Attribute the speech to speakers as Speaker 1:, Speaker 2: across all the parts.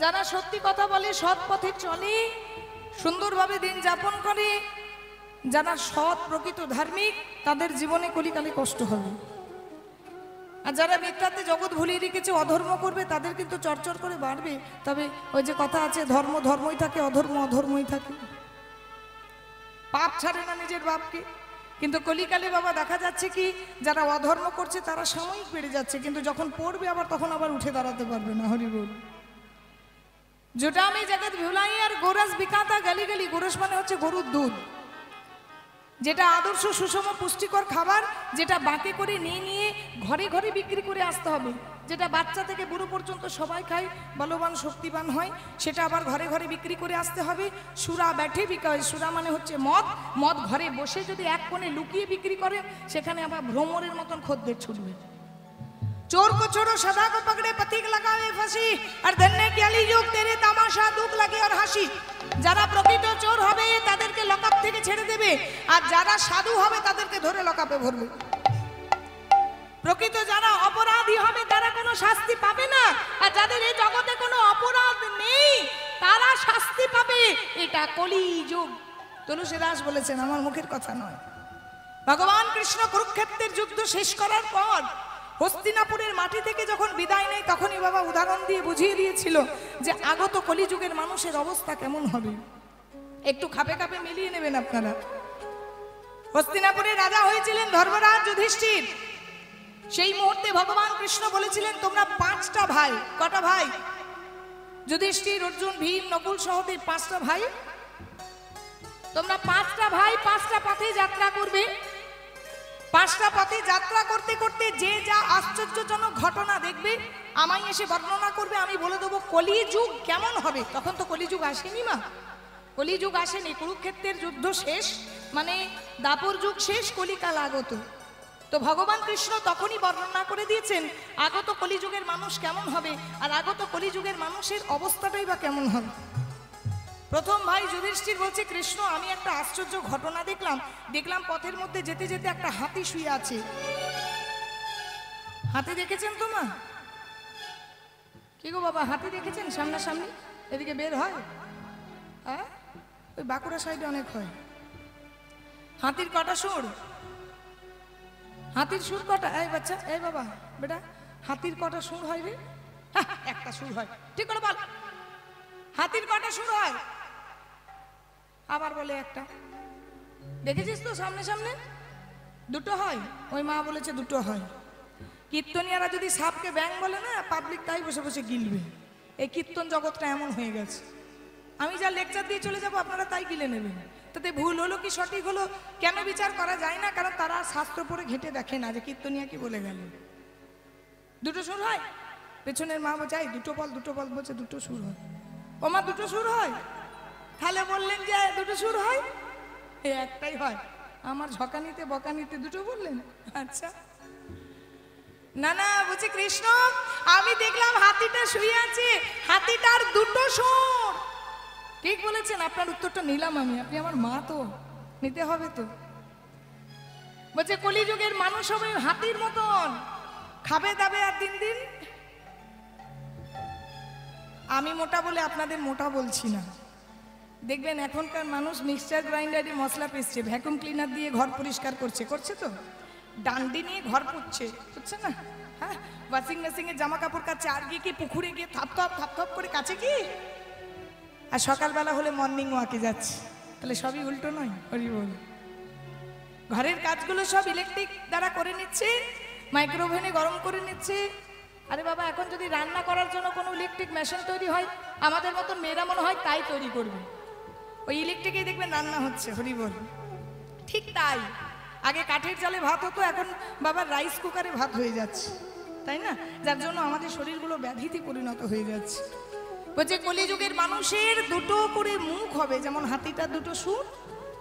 Speaker 1: যারা সত্যি কথা বলে, সৎ পথে চলে, সুন্দরভাবে দিন যাপন করে, যারা সৎ প্রকৃত ধার্মিক, তাদের জীবনে কলিকালে কষ্ট হবে। আর যারা মিথ্যাতে জগৎ ভুলিয়ে রেখেছে, অধর্ম করবে, তাদের কিন্তু চরচর করে বাড়বে। তবে ওই যে কথা আছে, ধর্ম ধর্মই থাকে, অধর্ম অধর্মই থাকে। পাপ ছাড়ে না নিজের বাপকে। কিন্তু কলিকালে বাবা দেখা যাচ্ছে কি, যারা অধর্ম করছে তারা সাময়িক বেড়ে যাচ্ছে, কিন্তু যখন পড়বে আবার তখন আবার উঠে দাঁড়াতে পারবে না। হরি বল। যেটা আমি জগৎ ভুলাই আর গোরস বিকাতা গালি গালি। গোরস মানে হচ্ছে গরুর দুধ, যেটা আদর্শ সুষম পুষ্টিকর খাবার, যেটা বাঁকে করে নিয়ে নিয়ে ঘরে ঘরে বিক্রি করে আসতে হবে। যেটা বাচ্চা থেকে বুড়ো পর্যন্ত সবাই খায়, বলবান শক্তিবান হয়, সেটা আবার ঘরে ঘরে বিক্রি করে আসতে হবে। সুরা ব্যাঠে বিকা হয়। সুরা মানে হচ্ছে মদ। মদ ঘরে বসে যদি এক কোণে লুকিয়ে বিক্রি করেন, সেখানে আবার ভ্রমরের মতন খদ্দের ছুটবে। चोर को छोड़ो सदा को पकड़े पथिक लगावे फांसी और धन्य क्याली युग तेरे तमाशा दुख लगे और हाসি। যারা প্রকৃত চোর হবে তাদেরকে লকআপ থেকে ছেড়ে দেবে, আর যারা সাধু হবে তাদেরকে ধরে লকআপে ভরবে। প্রকৃত যারা অপরাধী হবে তারা কোনো শাস্তি পাবে না, আর যাদের এই জগতে কোনো অপরাধ নেই তারা শাস্তি পাবে। এটা কলিযুগ। তুলসীদাস বলেছেন, আমার মুখের কথা নয়। ভগবান কৃষ্ণ কুরুক্ষেত্রের যুদ্ধ শেষ করার পর হস্তিনাপুরের মাটি থেকে যখন বিদায় নেয়, তখনই বাবা উদাহরণ দিয়ে বুঝিয়ে দিয়েছিল যে আগত কলিযুগের মানুষের অবস্থা কেমন হবে। একটু খাপে খাপে মিলিয়ে নেবেন আপনারা। হস্তিনাপুরের রাজা হয়েছিলেন ধর্মরাজ যুধিষ্ঠির। সেই মুহূর্তে ভগবান কৃষ্ণ বলেছিলেন, তোমরা 5টা ভাই। কটা ভাই? যুধিষ্ঠির, অর্জুন, ভীম, নকুল সহদেব, 5টা ভাই। তোমরা 5টা ভাই 5টা পথে যাত্রা করবে। 5টা পথে যাত্রা করতে করতে যে যা আশ্চর্যজনক ঘটনা দেখবে আমায় এসে বর্ণনা করবে। আমি বলে দেবো কলিযুগ কেমন হবে। তখন তো কলিযুগ আসেনি মা, কলিযুগ আসেনি। কুরুক্ষেত্রের যুদ্ধ শেষ মানে দাপর যুগ শেষ, কলিকাল আগত। তো ভগবান কৃষ্ণ তখনই বর্ণনা করে দিয়েছেন আগত কলিযুগের মানুষ কেমন হবে, আর আগত কলিযুগের মানুষের অবস্থাটাই বা কেমন হবে। প্রথম ভাই যুধিষ্ঠির বলছে, কৃষ্ণ আমি একটা আশ্চর্য ঘটনা দেখলাম পথের মধ্যে যেতে যেতে একটা হাতি শুয়ে আছে। হাতি দেখেছেন তো মা? কি গো বাবা, হাতি দেখেছেন সামনাসামনি? এদিকে বের হয়? হ্যাঁ, ওই বাঁকুড়া সাইডে অনেক হয়। হাতির কটা সুর? হাতির সুর কটা? এই বাচ্চা, এই বাবা বেটা, হাতির কটা সুর হয় রে? একটা সুর হয়। ঠিক করে বল, হাতির কটা সুর হয়? আবার বলে একটা। দেখেছিস তো সামনে সামনে? দুটো হয়। ওই মা বলেছে দুটো হয়। কীর্তনিয়ারা যদি সাপকে ব্যাং বলে না, পাবলিক তাই বসে বসে গিলবে। এই কীর্তন জগৎটা এমন হয়ে গেছে। আমি যা লেকচার দিয়ে চলে যাব আপনারা তাই গিলে নেবেন। তাতে ভুল হলো কি সঠিক হলো কেন বিচার করা যায় না, কারণ তারা শাস্ত্র পড়ে ঘেঁটে দেখে না যে কীর্তনিয়া কি বলে গেল। দুটো সুর হয়। পেছনের মা বলছে, দুটো বল, দুটো বল। বলছে দুটো সুর হয়। ও মা, দুটো সুর হয়? তাহলে বললেন যে দুটো সুর হয়, এই একটাই হয়। আমার ঝকানিতে বকানিতে দুটো বললেন। আচ্ছা না না, বলছে কৃষ্ণ আমি দেখলাম হাতিটা শুয়ে আছে, হাতিটার দুটো সুর। ঠিক বলেছেন, আপনার উত্তরটা নিলাম আমি। আপনি আমার মা, তো নিতে হবে তো। বলছে কলিযুগের মানুষ হবে হাতির মতন, খাবে দাবে আর দিন দিন। আমি মোটা বলে আপনাদের মোটা বলছি না। দেখবেন এখনকার মানুষ মিক্সচার গ্রাইন্ডারে মশলা পিসছে, ভ্যাকুম ক্লিনার দিয়ে ঘর পরিষ্কার করছে তো, ডান্ডি নিয়ে ঘর পুচ্ছে না। হ্যাঁ, ওয়াশিং মেশিনে জামা কাপড় কাচ্ছে, আর গিয়ে কি পুকুরে গিয়ে থাপ থাপ করে কাছে কি, আর সকালবেলা হলে মর্নিং ওয়াকে যাচ্ছে। তাহলে সবই উল্টো নয়? হরি বল। ঘরের কাজগুলো সব ইলেকট্রিক দ্বারা করে নিচ্ছে, মাইক্রোওভেনে গরম করে নিচ্ছে। আরে বাবা, এখন যদি রান্না করার জন্য কোনো ইলেকট্রিক মেশিন তৈরি হয়, আমাদের মতন মেয়েরা মনে হয় তাই তৈরি করবে। ওই ইলেকট্রিকেই দেখবেন রান্না হচ্ছে। হরি বল। ঠিক তাই, আগে কাঠের জালে ভাত হতো, এখন বাবা রাইস কুকারে ভাত হয়ে যাচ্ছে, তাই না? যার জন্য আমাদের শরীরগুলো ব্যাধিতে পরিণত হয়ে যাচ্ছে। বলছে কলিযুগের মানুষের দুটো করে মুখ হবে। যেমন হাতিটার দুটো সুর,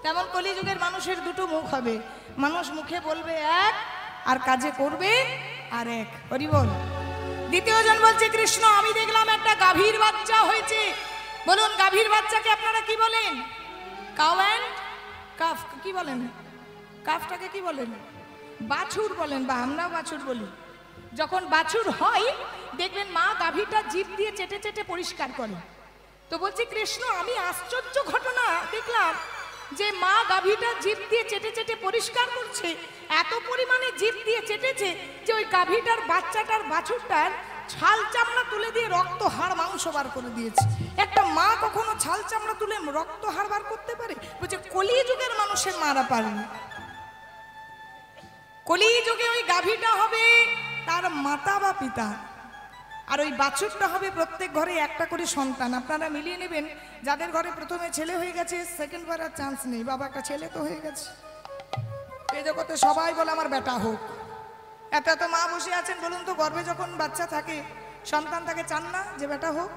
Speaker 1: তেমন কলিযুগের মানুষের দুটো মুখ হবে। মানুষ মুখে বলবে এক, আর কাজে করবে আর এক। হরি বল। দ্বিতীয় জন বলছে, কৃষ্ণ আমি দেখলাম একটা গাভীর বাচ্চা হয়েছে। বলুন, গাভীর বাচ্চাকে আপনারা কি বলেন? Cow and calf. কি বলেন? কাফটাকে কি বলেন? বাছুর বলেন, বা আমরাও বাছুর বলি। যখন বাছুর হয় দেখবেন মা গাভীটা জিভ দিয়ে চেটে চেটে পরিষ্কার করে। তো বলছি কৃষ্ণ আমি আশ্চর্য ঘটনা দেখলাম যে মা গাভীটা জিভ দিয়ে চেটে চেটে পরিষ্কার করছে, এত পরিমাণে জিভ দিয়ে চেটেছে যে ওই গাভীটার বাচ্চাটার বাছুরটার ছাল চামড়া তুলে দিয়ে রক্ত হাড় মাংস বার করে দিয়েছে। একটা মা কখনো ছাল চামড়া তুলে রক্ত হাড় বার করতে পারে? বলছে কলিযুগের মানুষের মারা পারেনি। কলিযুগে ওই গাভীটা হবে তার মাতা বা পিতা, আর ওই বাছুরটা হবে প্রত্যেক ঘরে একটা করে সন্তান। আপনারা মিলিয়ে নেবেন, যাদের ঘরে প্রথমে ছেলে হয়ে গেছে সেকেন্ড বার আর চান্স নেই। বাবা একটা ছেলে তো হয়ে গেছে, এই জগতে সবাই বলে আমার বেটা হোক। এত এত মা বসে আছেন, বলুন তো গর্ভে যখন বাচ্চা থাকে সন্তান থাকে, চান না যে বেটা হোক?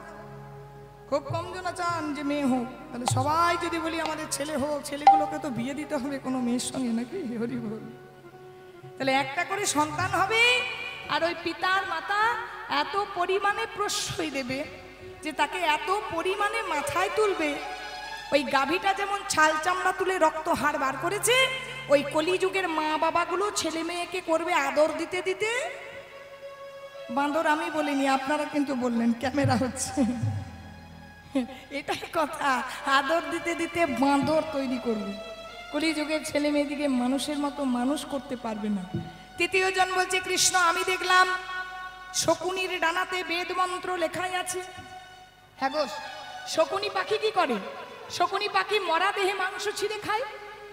Speaker 1: খুব কম জন চান যে মেয়ে হোক। তাহলে সবাই যদি বলি আমাদের ছেলে হোক, ছেলেগুলোকে তো বিয়ে দিতে হবে কোনো মেয়ের সঙ্গে, নাকি? হরি বল। তাহলে একটা করে সন্তান হবে, আর ওই পিতার মাতা এত পরিমাণে প্রশ্রয় দেবে যে তাকে এত পরিমাণে মাথায় তুলবে। ওই গাভীটা যেমন ছাল চামড়া তুলে রক্ত হাড় বার করেছে, ওই কলিযুগের মা বাবাগুলো ছেলে মেয়েকে করবে আদর দিতে দিতে। বাঁদর আমি বলিনি, আপনারা কিন্তু বললেন, ক্যামেরা হচ্ছে। এটাই কথা, আদর দিতে দিতে বাঁদর তৈরি করবে। কলিযুগের ছেলে মেয়েদিকে মানুষের মতো মানুষ করতে পারবে না। তৃতীয় জন বলছে কৃষ্ণ আমি দেখলাম শকুনির ডানাতে বেদ মন্ত্র লেখাই আছে। হ্যাঁ গো, শকুনি পাখি কি করে? শকুনি পাখি মরা দেহে মাংস ছিঁড়ে খায়,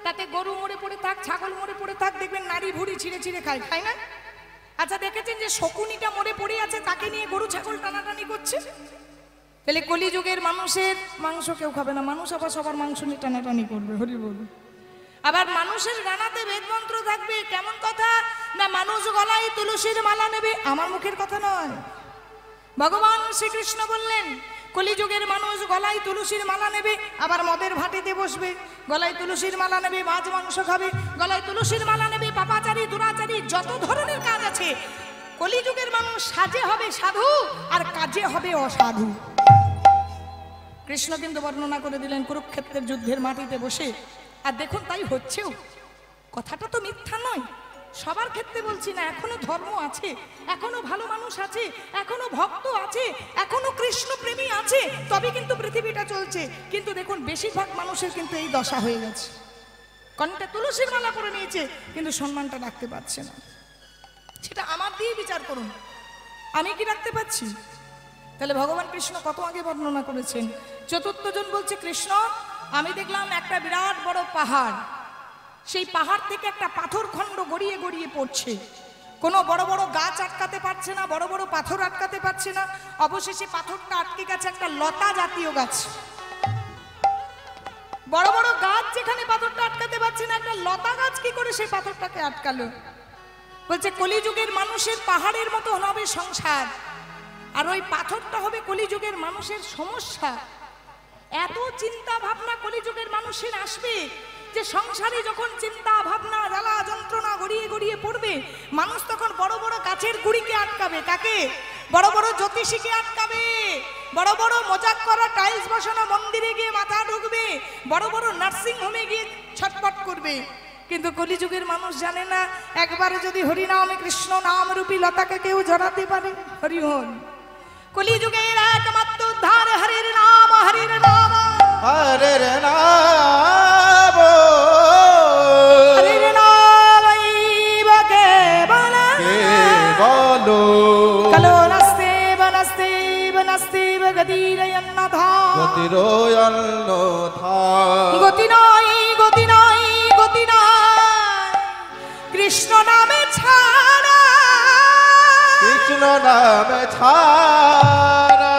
Speaker 1: তাতে গরু মরে পড়ে থাক, ছাগল মরে পড়ে থাক, দেখবেন নারী ভুড়ি ছিঁড়ে ছিঁড়ে খায়, খায় না? আচ্ছা দেখেছেন যে শকুনিটা মরে পড়ে আছে, তাকে নিয়ে গরু ছাগল টানাটানি করছে? তাহলে কলিযুগের মানুষের মাংস কেউ খাবে না, মানুষ আবার সবার মাংস নিয়ে টানাটানি করবে। হরি বল। আবার মানুষের ডানাতে বেদমন্ত্র থাকবে, কেমন কথা না? মানুষ গলায় তুলসীর মালা নেবে, আমার মুখের কথা নয়, ভগবান শ্রীকৃষ্ণ বললেন কলিযুগের মানুষ গলায় তুলসীর মালা নেবে, আবার মদের ভাটিতে বসবে, গলায় তুলসীর মালা নেবে, মাছ মাংস খাবে, গলায় তুলসীর মালা নেবে, পাপাচারী দুরাচারী যত ধরনের কাজ আছে। কলিযুগের মানুষ সাজে হবে সাধু আর কাজে হবে অসাধু। কৃষ্ণ কিন্তু বর্ণনা করে দিলেন কুরুক্ষেত্রের যুদ্ধের মাটিতে বসে। আর দেখুন তাই হচ্ছেও, কথাটা তো মিথ্যা নয়, সবার ক্ষেত্রে বলছি না। এখনো ধর্ম আছে, এখনো ভালো মানুষ আছে, এখনো ভক্ত আছে, এখনো কৃষ্ণ প্রেমী আছে, তবে কিন্তু পৃথিবীটা চলছে। কিন্তু দেখুন বেশিরভাগ মানুষের কিন্তু এই দশা হয়ে গেছে, কনটা তুলসীর মালা পরে নিয়েছে কিন্তু সম্মানটা রাখতে পারছে না। সেটা আমার দিয়ে বিচার করুন, আমি কি রাখতে পারছি? তাহলে ভগবান কৃষ্ণ কত আগে বর্ণনা করেছেন। চতুর্থ জন বলছে কৃষ্ণ আমি দেখলাম একটা বিরাট বড় পাহাড়, সেই পাহাড় থেকে একটা পাথর খণ্ড গড়িয়ে গড়িয়ে পড়ছে। কোনো বড় বড় গাছ আটকাতে পারছে না, বড় বড় পাথর আটকাতে পারছে না, অবশেষে পাথরটা আটকে গেছে একটা লতা জাতীয় গাছ। বড় বড় গাছ যেখানে পাথরটা আটকাতে পারছে না, একটা লতা গাছ কি করে সেই পাথরটাকে আটকালো? বলছে কলিযুগের মানুষের পাহাড়ের মতো হবে সংসার, আর ওই পাথরটা হবে কলিযুগের মানুষের সমস্যা। এত চিন্তা ভাবনা কলিযুগের মানুষের আসবে যে সংসারে যখন চিন্তা ভাবনা জ্বালা যন্ত্রণা গড়িয়ে গড়িয়ে পড়বে, মানুষ তখন বড় বড় গাছের গুড়িকে আটকাবে। কাকে? বড় বড় জ্যোতিষীকে আটকাবে, বড় বড় মজাক করা টাইলস বসানো মন্দিরে গিয়ে মাথা ঢুকবে, বড় বড় নার্সিং হোমে গিয়ে ছটপট করবে। কিন্তু কলিযুগের মানুষ জানে না, একবারে যদি হরিনামে কৃষ্ণ নাম রূপী লতাকে কেউ জড়াতে পারে। হরি হল। কলিযুগের একমাত্র উদ্ধার হরির নাম, হরির নাম,
Speaker 2: হরির নাম,
Speaker 1: হরির নাম কেবল
Speaker 2: কেবল
Speaker 1: কলো নস্তেব নস্তেব নস্তেব গতিরয়ন্নধা,
Speaker 2: গতিরয়ন্নধা,
Speaker 1: গতি নাই গতি নাই গতি নাই কৃষ্ণ নামে ছাড়া,
Speaker 2: কৃষ্ণ নামে ছাড়া,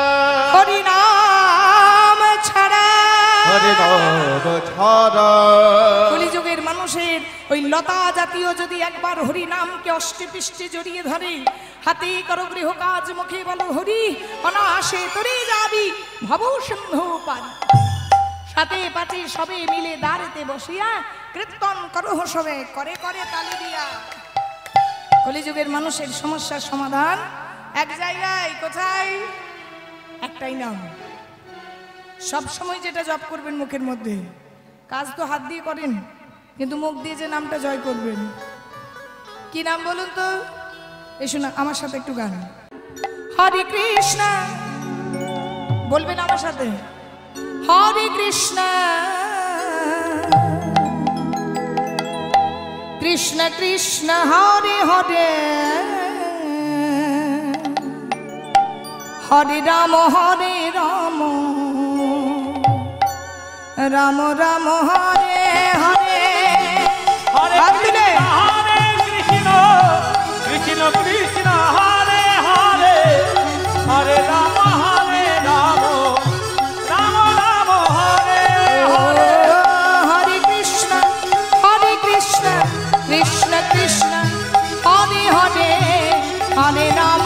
Speaker 1: হরি নাম ছাড়া,
Speaker 2: হরি নাম ছাড়া।
Speaker 1: কলিযুগের মানুষের ওই লতা জাতীয় যদি একবার হরি নামকে অষ্টে পৃষ্ঠে জড়িয়ে ধরে, হাতে করো গৃহ কাজ, মুখে বলো হরি, অনায়াসে তরে যাবি ভব সিন্ধু পারি। সাথে পাচে সবে মিলে দাঁড়েতে বসিয়া কীর্তন করো সবে, করে করে তালি দিয়া। কলিযুগের মানুষের সমস্যার সমাধান এক জায়গায়, কোথায়? একটাই নাম। সব সময় যেটা জপ করবেন মুখের মধ্যে, কাজ তো হাত দিয়ে করেন, কিন্তু মুখ দিয়ে যে নামটা জয় করবেন, কি নাম বলুন তো? এই শোনা আমার সাথে একটু গান। হরে কৃষ্ণ বলবেন আমার সাথে, হরে কৃষ্ণ কৃষ্ণ কৃষ্ণ হরে হরে, হরে রাম রাম রাম হরে হরে।
Speaker 3: হরে কৃষ্ণ কৃষ্ণ কৃষ্ণ হরে হরে, হরে রাম রাম রাম হরে হরে।
Speaker 1: হরে কৃষ্ণ কৃষ্ণ কৃষ্ণ হরে হরে, হরে রাম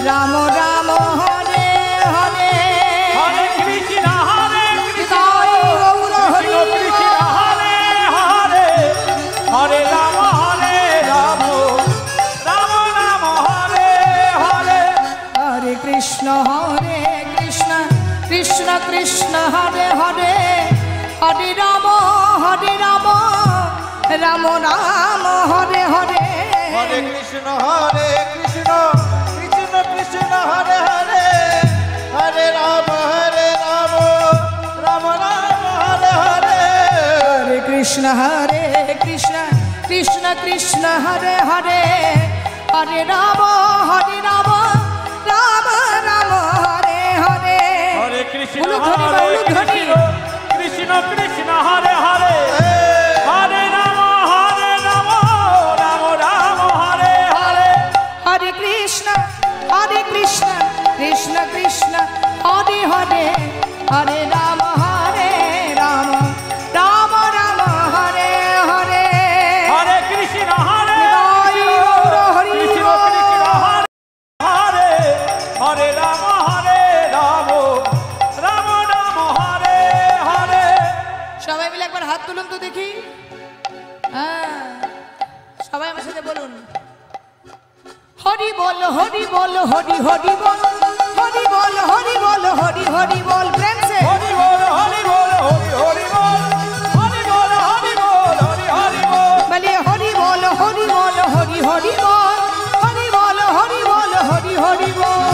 Speaker 1: রাম রাম হরে হরে।
Speaker 3: হরে কৃষ্ণ কৃষ্ণ
Speaker 1: হরে
Speaker 3: হরে হরে, হরে রাম রাম রাম হরে হরে।
Speaker 1: হরে কৃষ্ণ কৃষ্ণ কৃষ্ণ হরে হরে, হরে রাম রাম রাম হরে হরে।
Speaker 2: হরে কৃষ্ণ কৃষ্ণ কৃষ্ণ হরে হরে, হরে রাম রাম রাম হরে হরে।
Speaker 1: হরে কৃষ্ণ কৃষ্ণ কৃষ্ণ হরে হরে, হরে রাম রাম রাম হরে হরে।
Speaker 3: হরে কৃষ্ণ
Speaker 1: কৃষ্ণ
Speaker 3: কৃষ্ণ কৃষ্ণ হরে হরে, হরে রাম রাম রাম হরে হরে।
Speaker 1: হরে কৃষ্ণ কৃষ্ণ কৃষ্ণ হরে হরে, হরে রাম রাম রাম হরে হরে।
Speaker 3: হরে কৃষ্ণ
Speaker 1: হরি
Speaker 3: কৃষ্ণ কৃষ্ণ হরে হরে, হরে রাম রাম রাম হরে হরে।
Speaker 1: সবাই মিলে একবার হাত তুলুন তো দেখি। হ্যাঁ, সবাই আমার সাথে বলুন, হরি বল হরি বল হরি হরি বল, হরি বল হরি বল হরি হরি বল, প্রেম সে
Speaker 3: হরি বল হরি বল হরি হরি বল, হরি বল হরি বল হরি হরি বল।
Speaker 1: বলে হরি বল হরি বল হরি হরি বল, হরি বল হরি বল হরি হরি বল।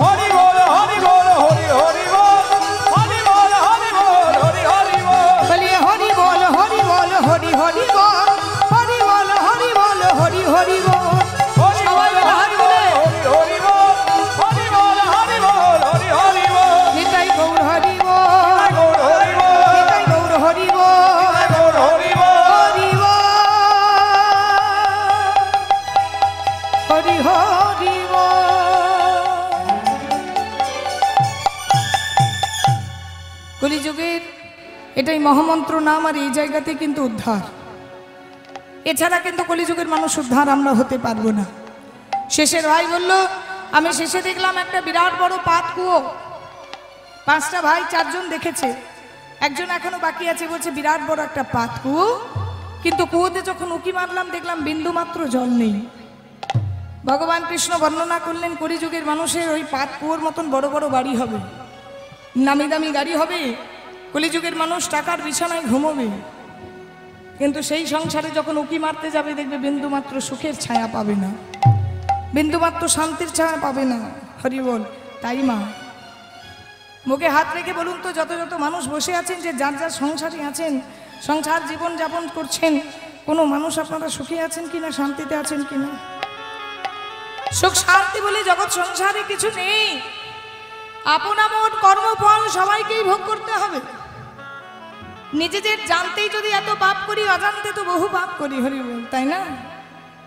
Speaker 3: হরি বল হরি বল হরি হরি বল, হরি বল হরি বল হরি হরি বল।
Speaker 1: বলে হরি বল হরি বল হরি হরি বল, হরি বল হরি বল হরি হরি বল। সবাই মিলে হাত তুলে
Speaker 3: হরি বল হরি বল হরি বল হরি হরি বল।
Speaker 1: নিতাই গৌর হরি বল,
Speaker 3: গৌর হরি বল,
Speaker 1: নিতাই গৌর হরি বল,
Speaker 3: গৌর হরি বল।
Speaker 1: হরি বল হরি হরি বল। কলিযুগের এটাই মহামন্ত্র নাম, আর এই জায়গাতে কিন্তু উদ্ধার। এছাড়া কিন্তু কলিযুগের মানুষ উদ্ধার আমরা হতে পারবো না। শেষের ভাই বলল, আমি শেষে দেখলাম একটা বিরাট বড় পাত কুয়ো, 5টা ভাই 4জন দেখেছে, একজন এখনো বাকি আছে, বলছে বিরাট বড় একটা পাত কুয়ো, কিন্তু কুয়োতে যখন উকি মারলাম দেখলাম বিন্দু মাত্র জল নেই। ভগবান কৃষ্ণ বর্ণনা করলেন, কলিযুগের মানুষের ওই পাত কুয়োর মতন বড় বড় বাড়ি হবে, নামি দামি গাড়ি হবে, কলিযুগের মানুষ টাকার বিছানায় ঘুমোবে, কিন্তু সেই সংসারে যখন উকি মারতে যাবে দেখবে বিন্দুমাত্র সুখের ছায়া পাবে না, বিন্দুমাত্র শান্তির ছায়া পাবে না। হরি বল। তাই মা মুখে হাত রেখে বলুন তো, যত যত মানুষ বসে আছেন, যে যার যার সংসারে আছেন, সংসার জীবন যাপন করছেন, কোনো মানুষ আপনারা সুখী আছেন কিনা, শান্তিতে আছেন কিনা? সুখ শান্তি বলে জগৎ সংসারে কিছু নেই। আপন আপন কর্মফল সবাইকেই ভোগ করতে হবে। নিজেদের জানতেই যদি এত পাপ করি, অজান্তে তো বহু পাপ করি। হরি বল। তাই না?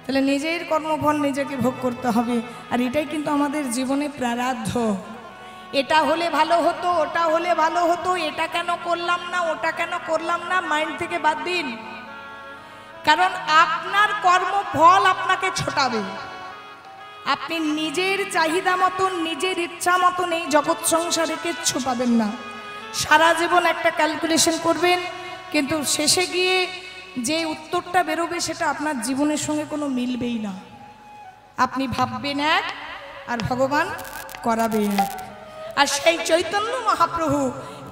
Speaker 1: তাহলে নিজের কর্মফল নিজেকে ভোগ করতে হবে। আর এটাই কিন্তু আমাদের জীবনে প্রারাধ্য। এটা হলে ভালো হতো, ওটা হলে ভালো হতো, এটা কেন করলাম না, ওটা কেন করলাম না, মাইন্ড থেকে বাদ দিন। কারণ আপনার কর্মফল আপনাকে ছোটাবে। আপনি নিজের চাহিদা মতন, নিজের ইচ্ছা মতন এই জগৎ সংসারে কিচ্ছু পাবেন না। সারা জীবন একটা ক্যালকুলেশন করবেন, কিন্তু শেষে গিয়ে যে উত্তরটা বেরোবে সেটা আপনার জীবনের সঙ্গে কোনো মিলবেই না। আপনি ভাববেন এক, আর ভগবান করাবে এক। আর সেই চৈতন্য মহাপ্রভু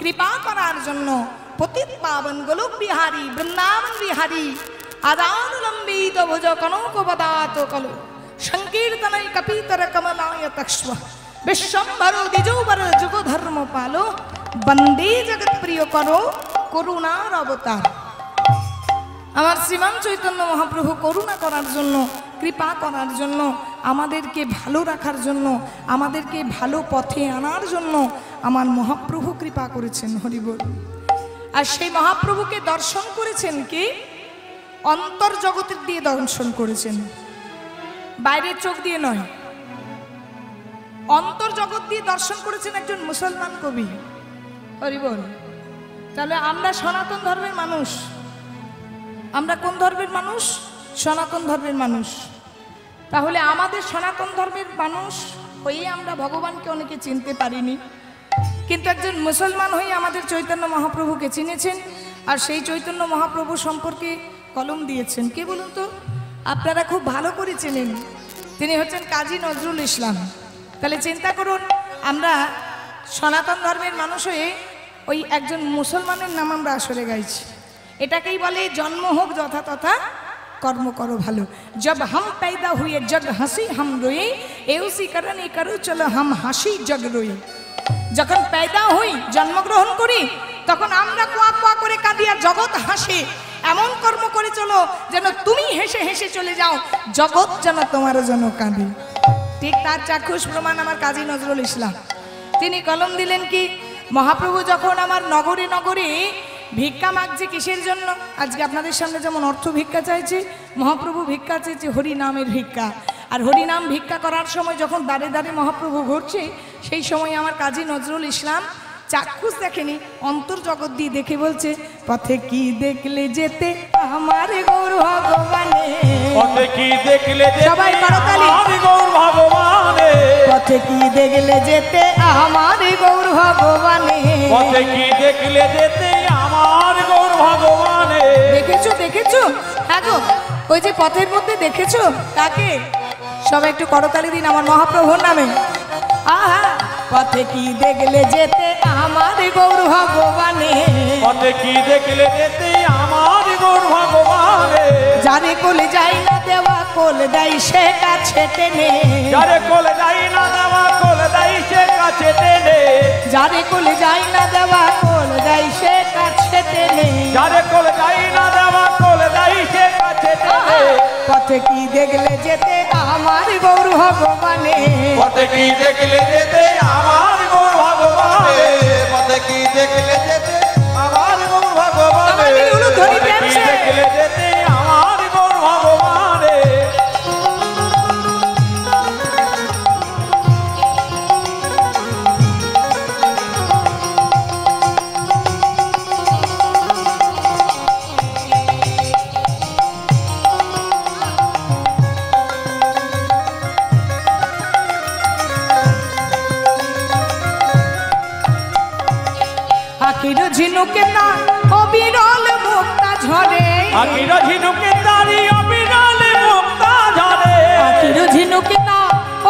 Speaker 1: কৃপা করার জন্য পতিত পাবন গোলক বিহারী, বৃন্দাবন বিহারী আদানুলম্বিত ভুজ কনকপদাত কলো সংকীর্তনৈ কপিতর কমলায় তক্ষ্ম বিশ্বম্ভরো দ্বিজৌবর যুগ ধর্ম পালো বন্দে জগৎ প্রিয় করো করুণার অবতার। আমার শ্রীমান চৈতন্য মহাপ্রভু করুণা করার জন্য, কৃপা করার জন্য, আমাদেরকে ভালো রাখার জন্য, আমাদেরকে ভালো পথে আনার জন্য আমার মহাপ্রভু কৃপা করেছেন। হরি বল। আর সেই মহাপ্রভুকে দর্শন করেছেন কি অন্তর জগতের দিয়ে দর্শন করেছেন, বাইরের চোখ দিয়ে নয়, অন্তর জগৎ দিয়ে দর্শন করেছেন একজন মুসলমান কবি। হরি বল। তাহলে আমরা সনাতন ধর্মের মানুষ। আমরা কোন ধর্মের মানুষ? সনাতন ধর্মের মানুষ। তাহলে আমাদের সনাতন ধর্মের মানুষ হয়ে আমরা ভগবানকে অনেকে চিনতে পারিনি, কিন্তু একজন মুসলমান হয়ে আমাদের চৈতন্য মহাপ্রভুকে চিনেছেন। আর সেই চৈতন্য মহাপ্রভু সম্পর্কে কলম দিয়েছেন কে বলুন তো? আপনারা খুব ভালো করে চেনেন, তিনি হচ্ছেন কাজী নজরুল ইসলাম। তাহলে চিন্তা করুন, আমরা সনাতন ধর্মের মানুষ হয়ে ওই একজন মুসলমানের নাম আমরা আসরে গাইছি। এটাকেই বলে জন্ম হোক যথা তথা কর্ম করো ভালো। জব হাম पैदा हुए जग हंसी हम रोए एउसी करन ए करो चलो हम হাসি जग रोए। যখন पैदा হই, জন্মগ্রহণ করি, তখন আমরা কোয়া কোয়া করে কাঁদি আর জগৎ হাসে। এমন কর্ম করে চলো যেন তুমি হেসে হেসে চলে যাও, জগৎ যেন তোমার জন্য কাঁদে। ঠিক তার চাক্ষুষ প্রমাণ আমার কাজী নজরুল ইসলাম। তিনি কলম দিলেন কি মহাপ্রভু যখন আমার নগরে নগরে ভিক্ষা মাগছে কিসের জন্য? আজকে আপনাদের সামনে যেমন অর্থ ভিক্ষা চাইছে, মহাপ্রভু ভিক্ষা চাইছে হরি নামের ভিক্ষা। আর হরি নাম ভিক্ষা করার সময় যখন দাঁড়ে দাঁড়ে মহাপ্রভু ঘুরছে, সেই সময় আমার কাজী নজরুল ইসলাম চাক্ষুষ দেখেনি, অন্তর জগৎ দিয়ে দেখে বলছে, পথে কি দেখলে যেতে আমার গৌর ভগবানে,
Speaker 3: পথে কি দেখলে যেতে
Speaker 1: সবাই করতালি,
Speaker 3: আমার গৌর ভগবানে,
Speaker 1: পথে কি দেখলে যেতে আমার গৌর ভগবানে,
Speaker 3: পথে কি দেখলে যেতে আমার গৌর ভগবানে।
Speaker 1: দেখেছো দেখেছো? হ্যাঁ গো, ওই যে পথের মধ্যে দেখেছো কাকে? সবাই একটু করতালি দিন আমার মহাপ্রভুর নামে। আহা, পথে কি দেখলে যেতে আমার গৌর ভগবানে,
Speaker 3: পথে কি দেখলে যেতে আমার গৌর ভগবানে,
Speaker 1: যারে কোলে যাই না দেওয়া কোল দেয় সে কাছে টেনে,
Speaker 3: যারে কোলে যাই না দেওয়া কোল দেয় সে কাছে টেনে,
Speaker 1: যারে কোলে যাই না দেওয়া কোল দেয় সে কাছে টেনে,
Speaker 3: যারে কোলে যাই না দেওয়া কোল দেয় সে কাছে টেনে।
Speaker 1: পথে কি দেখলে যেতে আমার গৌর ভগবানে,
Speaker 3: পথে কি দেখলে যেতে আমার গৌর ভগবানে,
Speaker 2: পথে কি দেখলে যেতে আমার গৌর ভগবানে,
Speaker 3: পথে কি দেখলে যেতে আমার গৌর ভগবানে।
Speaker 1: আখির ঝিনুকে না অবিরল মুক্তা ঝরে,
Speaker 3: আখির ঝিনুকে তারি অবিরল মুক্তা ঝরে,
Speaker 1: আখির ঝিনুকে না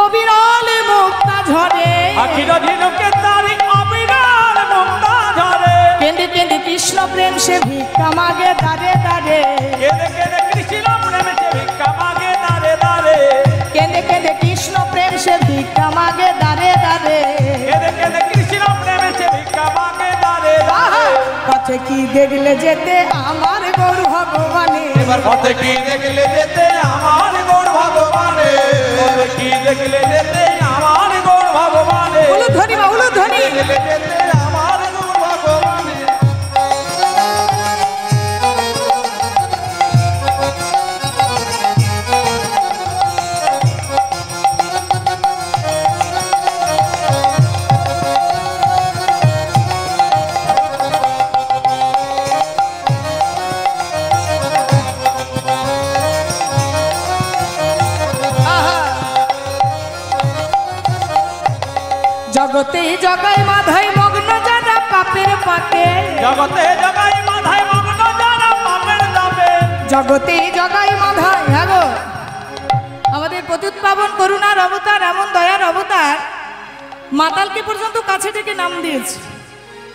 Speaker 1: অবিরল মুক্তা ঝরে,
Speaker 3: আখির ঝিনুকে তারি অবিরল মুক্তা ঝরে।
Speaker 1: কেঁদে কেঁদে কৃষ্ণ প্রেম সে ভিক্ষা মাগে দাঁড়ে দাঁড়ে,
Speaker 3: কেঁদে কেঁদে কৃষ্ণ প্রেমে সে ভিক্ষা মাগে দাঁড়ে দাঁড়ে,
Speaker 1: কেঁদে কেঁদে কৃষ্ণ প্রেম সে ভিক্ষা মাগে দাঁড়ে দাঁড়ে,
Speaker 3: কেঁদে কেঁদে কৃষ্ণ প্রেমে সে ভিক্ষা মাগে দাঁড়ে দাঁড়ে।
Speaker 1: পথে কি দেখলে যেতে আমার গৌর ভগবানে,
Speaker 2: এবার পথে কি দেখলে যেতে আমার গৌর ভগবানে,
Speaker 3: পথে কি দেখলে যেতে আমার গৌর ভগবানে,
Speaker 1: উলুধ্বনি বা উলুধ্বনি।
Speaker 2: দেখলে যেতে আমার গৌর ভগবানে।
Speaker 1: জগতে জগাই মাধাই মগ্ন যারা পাপের পাকে,
Speaker 3: জগতে জগাই মাথায় মগ্ন যারা পাপের দাবে,
Speaker 1: জগতে জগাই মাধাই। হ্যাঁ গো, আমাদের প্রত্যুৎপাবন করুণার অবতার, এমন দয়ার অবতার, মাতালকে পর্যন্ত কাছে থেকে নাম দিয়েছে।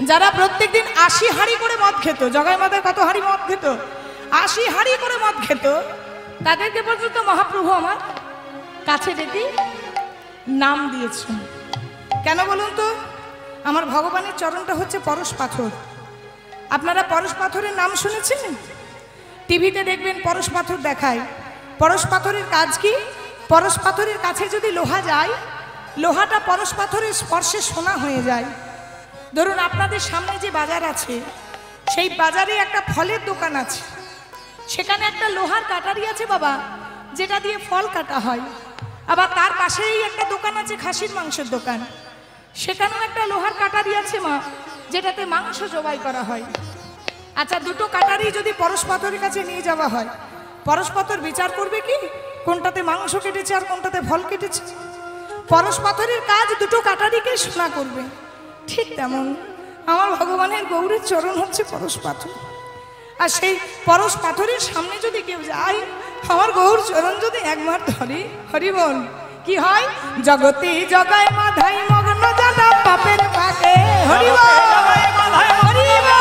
Speaker 1: যারা প্রত্যেকদিন 80 হাঁড়ি করে মদ খেত, জগাই মাথায় কত হাঁড়ি মদ খেত, 80 হাঁড়ি করে মদ খেত, তাদেরকে পর্যন্ত মহাপ্রভু আমার কাছে ডেকে নাম দিয়েছেন। কেন বলুন তো? আমার ভগবানের চরণটা হচ্ছে পরশ পাথর। আপনারা পরশ পাথরের নাম শুনেছেন? টিভিতে দেখবেন পরশ পাথর দেখায়। পরশ পাথরের কাজ কি? পরশ পাথরের কাছে যদি লোহা যায়, লোহাটা পরশ পাথরের স্পর্শে সোনা হয়ে যায়। ধরুন আপনাদের সামনে যে বাজার আছে, সেই বাজারে একটা ফলের দোকান আছে, সেখানে একটা লোহার কাটারি আছে বাবা, যেটা দিয়ে ফল কাটা হয়। আবার তার পাশেই একটা দোকান আছে খাসির মাংসের দোকান, সেখানেও একটা লোহার কাটারি আছে মা, যেটাতে মাংস জবাই করা হয়। আচ্ছা, দুটো কাটারি যদি পরশ পাথরের কাছে নিয়ে যাওয়া হয়, পরশ পাথর বিচার করবে কি কোনটাতে মাংস কেটেছে আর কোনটাতে ফল কেটেছে? পরশ পাথরের কাজ দুটো কাটারিকে শোনা করবে। ঠিক তেমন আমার ভগবানের গৌরের চরণ হচ্ছে পরশ পাথর। আর সেই পরশ পাথরের সামনে যদি কেউ যায়, আমার গৌর চরণ যদি একবার ধরে, হরি বল, কি হয়? জগতে জগায় মাধাই মগ্ন জানা পাপের পাকে, হরি বল, হরি বল, হরি বল।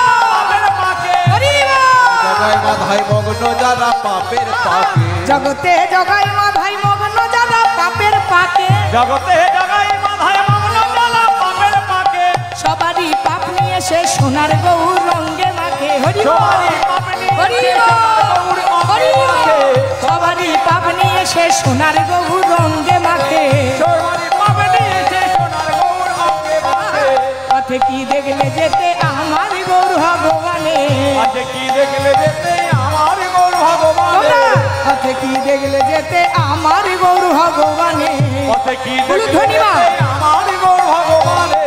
Speaker 2: জগায় মাধায় মগ্ন যারা পাপের পাকে,
Speaker 1: জগতে জগায় মাধাই মগ্ন জানা পাপের পাকে,
Speaker 3: জগতে জগায় মাধায় মগ্ন জানা পাপের পাকে,
Speaker 1: সবারই পাপ নিয়ে সে সোনার গৌর রঙ্গে মাখে, হরি বল,
Speaker 3: সবারই পাপ নিয়ে
Speaker 1: হরি
Speaker 3: সে
Speaker 1: বল,
Speaker 3: গৌর অঙ্গে
Speaker 1: হরি বল।
Speaker 3: মাখে।
Speaker 1: সবারই পাপ নিয়ে সে সোনার গৌর রঙ্গে মাখে।
Speaker 3: সবারই পাপ নিয়ে সে সোনার গৌর অঙ্গে মাখে।
Speaker 1: পথে কি দেখলে যেতে আমার গৌর ভগবানে,
Speaker 3: আজকে কি দেখলে যেতে আমার গৌর ভগবানে,
Speaker 1: তোমরা পথে কি দেখলে যেতে আমার গৌর ভগবানে।
Speaker 3: পথে কি
Speaker 1: বলুন
Speaker 3: দেখলে
Speaker 1: ধন্যবাদ।
Speaker 3: যেতে আমার গৌর ভগবানে।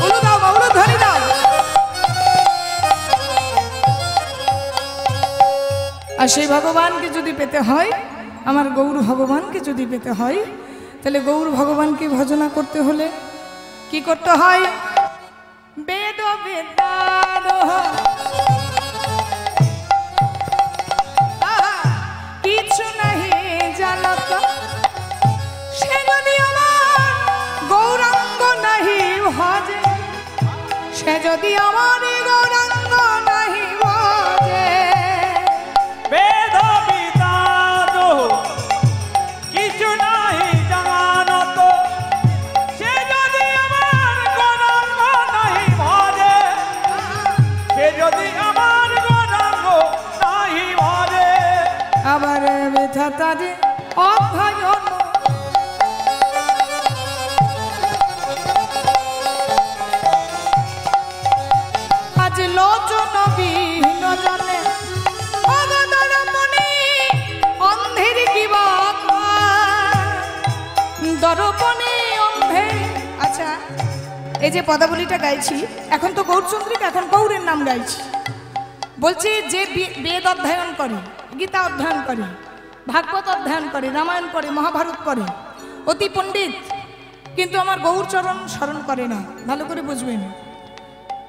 Speaker 1: বলু দাও বাবুলু, ধরি দাও। আর সেই ভগবানকে যদি পেতে হয়, আমার গৌর ভগবানকে যদি পেতে হয়, তাহলে গৌর ভগবানকে ভজনা করতে হলে কি করতে হয়? বেদ বেদার কিছু নাহি জানত, সে যদি আমার গৌরাঙ্গ নাহি ভজে, সে যদি আমার গৌরাঙ্গ নাহি ভজে।
Speaker 3: বেদ বিদাত কিছু নাহি জানত, সে যদি আমার গৌরাঙ্গ নাহি ভজে, সে যদি আমার গৌরাঙ্গ নাহি ভজে।
Speaker 1: আবার ব্যথা তারে অধ্যয়ন, আজ লোচন বিহীন জানে অগদর মনে অন্ধের কি দর্পণে অন্ধে। আচ্ছা, এই যে পদাবলীটা গাইছি, এখন তো গৌরচন্দ্রিকা, এখন গৌরের নাম গাইছি। বলছি যে বেদ অধ্যয়ন করে, গীতা অধ্যয়ন করে, ভাগবত অধ্যয়ন করে, রামায়ণ করে, মহাভারত করে, অতি পণ্ডিত, কিন্তু আমার গৌরচরণ স্মরণ করে না। ভালো করে বুঝবেন,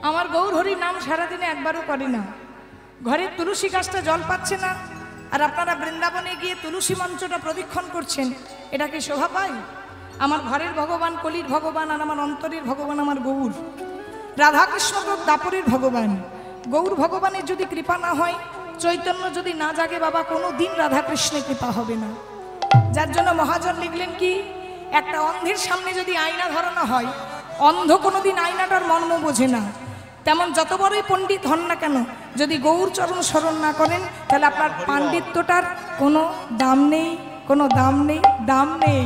Speaker 1: আমার গৌর হরির নাম সারাদিনে একবারও করে না। ঘরের তুলসী গাছটা জল পাচ্ছে না, আর আপনারা বৃন্দাবনে গিয়ে তুলসী মঞ্চটা প্রদক্ষিণ করছেন, এটা কি শোভা পায়? আমার ঘরের ভগবান কলির ভগবান, আর আমার অন্তরের ভগবান আমার গৌর। রাধাকৃষ্ণ তো দাপরের ভগবান। গৌর ভগবানের যদি কৃপা না হয়, চৈতন্য যদি না জাগে বাবা, কোনো দিন রাধাকৃষ্ণের কৃপা হবে না। যার জন্য মহাজন লিখলেন কি, একটা অন্ধের সামনে যদি আয়না ধরানো হয়, অন্ধ কোনোদিন আয়নাটার মর্ম বোঝে না। তেমন যত বড়ই পণ্ডিত হন না কেন, যদি গৌর চরণ স্মরণ না করেন, তাহলে আপনার পাণ্ডিত্যটার কোনো দাম নেই, কোনো দাম নেই, দাম নেই।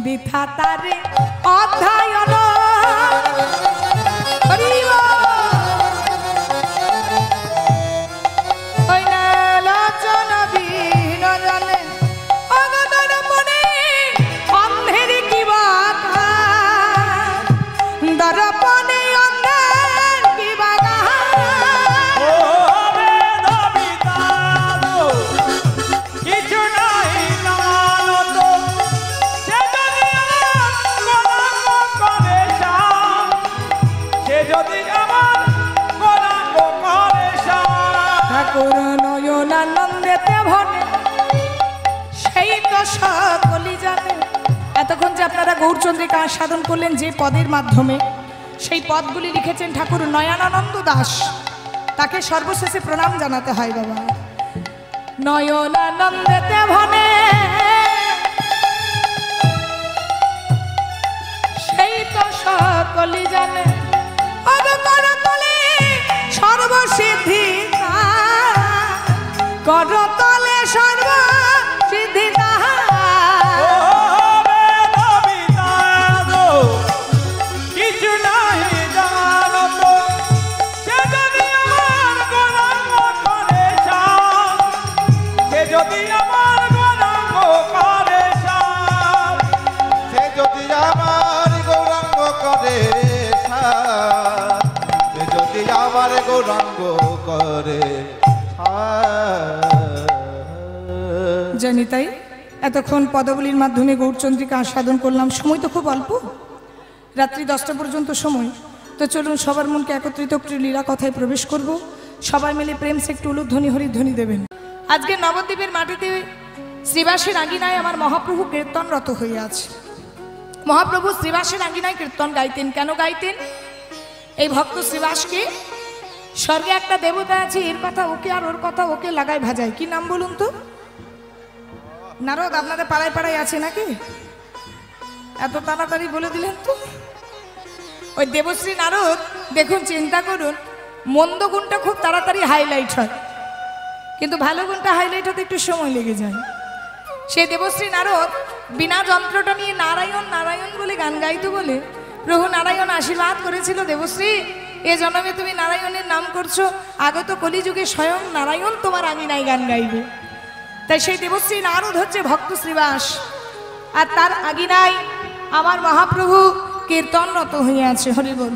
Speaker 1: বৃথা তারে অধ্যয়ন, হরি বল। ওই না লোচন বিহীন জানে অগদর মনে অন্ধের কি বাধা, দর্পণে অন্ধের কি বাধা।
Speaker 3: ও বেদ বিদাত কিছু নাহি জানত, সে যদি আমার গৌরাঙ্গ করে শ্যাম, সে যদি আমার গৌরাঙ্গ করে শ্যাম।
Speaker 1: ঠাকুর নয়নানন্দেতে ভনে সকলি জানে। এতক্ষণ যে আপনারা গৌরচন্দ্রিকা সাধন করলেন যে পদের মাধ্যমে, সেই পদগুলি লিখেছেন ঠাকুর নয়নানন্দ দাস। তাকে সর্বশেষে প্রণাম জানাতে হয় বাবা। নয়নানন্দেতে ভনে সেই তো সকলি জানে, করতলে সর্বসিদ্ধি করতলে সর্বসিদ্ধি
Speaker 3: কিছু নাই জানত, সে যদি আমার গৌরাঙ্গ করে চান, সে যদি আমার গৌরাঙ্গ করে চান,
Speaker 2: সে যদি আমার গৌরাঙ্গ করে সার, সে যদি আমার গৌরাঙ্গ করে সার।
Speaker 1: জানি তাই এতক্ষণ পদগুলির মাধ্যমে গৌরচন্দ্রিকা আস্বাদন করলাম। সময় তো খুব অল্প, রাত্রি 10টা পর্যন্ত সময়। তো চলুন সবার মনকে একত্রিত করে লীলা কথায় প্রবেশ করব। সবাই মিলে প্রেম সে একটু উলুধ্বনি হরিধ্বনি দেবেন। আজকে নবদ্বীপের মাটিতে শ্রীবাসের আঙ্গিনায় আমার মহাপ্রভু কীর্তনরত হয়ে আছে। মহাপ্রভু শ্রীবাসের আঙ্গিনায় কীর্তন গাইতেন। কেন গাইতেন? এই ভক্ত শ্রীবাসকে স্বর্গে একটা দেবতা আছে, এর কথা ওকে আর ওর কথা ওকে লাগায় ভাজায়। কি নাম বলুন তো? নারদ আপনাদের পাড়ায় পাড়ায় আছে নাকি? এত তাড়াতাড়ি বলে দিলেন তো। ওই দেবশ্রী নারদ, দেখুন চিন্তা করুন, মন্দ গুণটা খুব তাড়াতাড়ি হাইলাইট হয়, কিন্তু ভালো গুণটা হাইলাইট হতে একটু সময় লেগে যায়। সেই দেবশ্রী নারদ বিনা যন্ত্রটা নিয়ে নারায়ণ নারায়ণ বলে গান গাইতো বলে প্রভু নারায়ণ আশীর্বাদ করেছিল, দেবশ্রী এ জন্মে তুমি নারায়ণের নাম করছো, আগত কলিযুগে স্বয়ং নারায়ণ তোমার আঙিনায় গান গাইবে। তাই সেই দেবশ্রী নারদ হচ্ছে ভক্ত শ্রীবাস, আর তার আঙিনায় আমার মহাপ্রভু কীর্তনরত হয়ে আছে। হরি বল।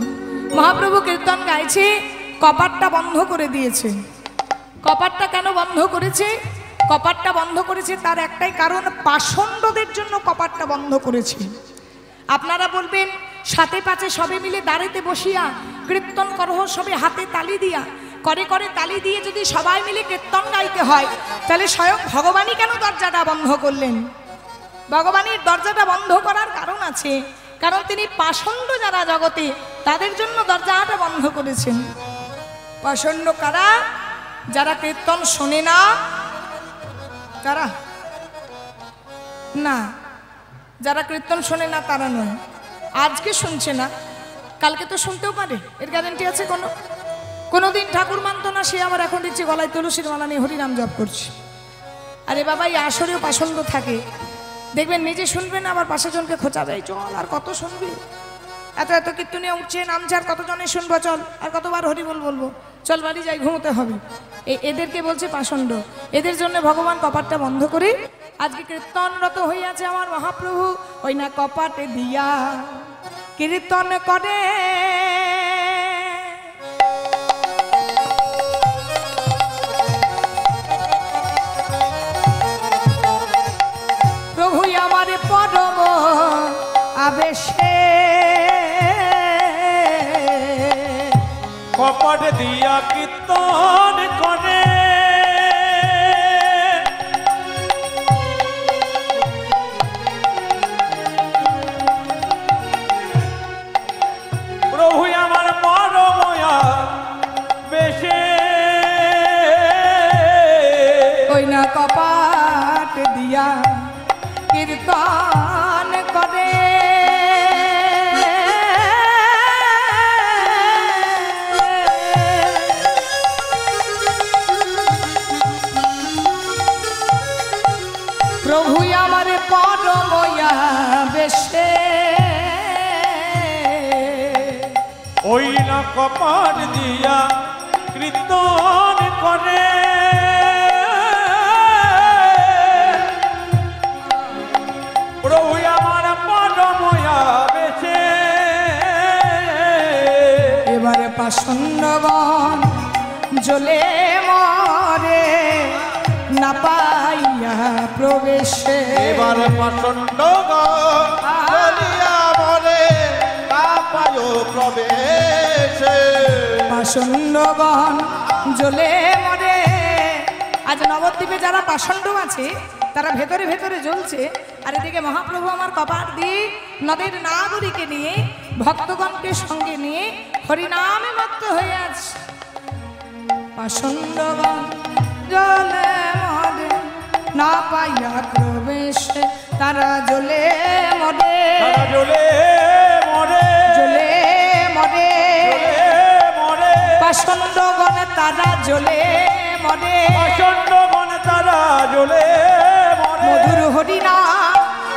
Speaker 1: মহাপ্রভু কীর্তন গাইছে, কপাটটা বন্ধ করে দিয়েছে। কপাটটা কেন বন্ধ করেছে? কপাটটা বন্ধ করেছে তার একটাই কারণ, পাষণ্ডদের জন্য কপাটটা বন্ধ করেছে। আপনারা বলবেন সাথে পাচে সবে মিলে দাঁড়াতে বসিয়া কীর্তন করহ, সবে হাতে তালি দিয়া করে করে তালি দিয়ে যদি সবাই মিলে কীর্তন গাইতে হয়, তাহলে স্বয়ং ভগবানই কেন দরজাটা বন্ধ করলেন? ভগবানের দরজাটা বন্ধ করার কারণ আছে, কারণ তিনি পাষণ্ড যারা জগতে তাদের জন্য দরজাটা বন্ধ করেছেন। পাষণ্ড কারা? যারা কীর্তন শোনে না, তারা না, যারা কীর্তন শোনে না তারা নয়। আজকে শুনছে না, কালকে তো শুনতেও পারে, এর গ্যারান্টি আছে কোনো? কোনোদিন ঠাকুর মানত না, সে আবার এখন দেখছি গলায় তুলসীর মালা নিয়ে হরিনাম জপ করছে। আরে বাবা, এই আসরেও পাষণ্ড থাকে, দেখবেন নিজে শুনবেন আবার পাশে জনকে খোঁচাবে, চল আর কত শুনবি, এত এত কীর্তনে উঠছে নামছে, আর কতজনে শুনবো, চল আর কতবার হরিবল বলবো, চল বাড়ি যাই, ঘুমোতে হবে। এদেরকে বলছে পাষণ্ড। এদের জন্য ভগবান কপাটটা বন্ধ করে আজকে কীর্তনরত হয়ে আছে আমার মহাপ্রভু। ওই না কপাটে দিয়া কীর্তন করে, প্রভু আমার পরম আবেশে
Speaker 3: কপাট দিয়া কীর্তন করে, প্রভু আমার পরময়া বেশে।
Speaker 1: ওই না কপাট দিয়া কীর্তন করে, প্রভু আমার পরময়া বেশে।
Speaker 3: ওই না কপাট দিয়া কীর্তন করে, প্রভু আমার পরময়া বেশে।
Speaker 1: এবারে পাষণ্ডগণ জ্বলে মরে না পাইয়া প্রবেশে।
Speaker 2: এবার পাষণ্ড বলিয়া বলে পায় প্রবেশে।
Speaker 1: পাষণ্ডগণ জ্বলে মরে। আজ নবদ্বীপে যারা পাষণ্ড আছে তারা ভেতরে ভেতরে জ্বলছে, আর এদিকে মহাপ্রভু আমার কপাট দিয়ে নদের নাগরিকে নিয়ে ভক্তগণকে সঙ্গে নিয়ে হরিনামে মত্ত হয়ে আছে। পাষণ্ডগণ জলে মরে না পাইয়া প্রবেশে, তারা জ্বলে মরে,
Speaker 3: তারা জ্বলে মরে,
Speaker 1: জ্বলে মরে,
Speaker 3: মরে,
Speaker 1: পাষণ্ডগণ তারা জ্বলে মরে,
Speaker 3: প্রচন্ড মনে তারা জ্বলে মরে।
Speaker 1: মধুর হরিনাম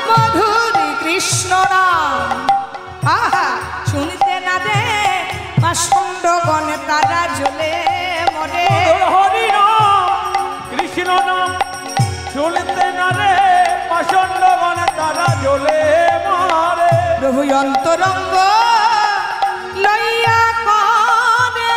Speaker 1: মধুর কৃষ্ণ নাম, আহা শুনতে না দে পাষণ্ডগণ তারা জ্বলে মরে।
Speaker 3: হরি নাম কৃষ্ণ নাম শুনতে না রে, প্রচন্ড মনে তারা জ্বলে মরে।
Speaker 1: প্রভু অন্তরঙ্গ লইয়া করে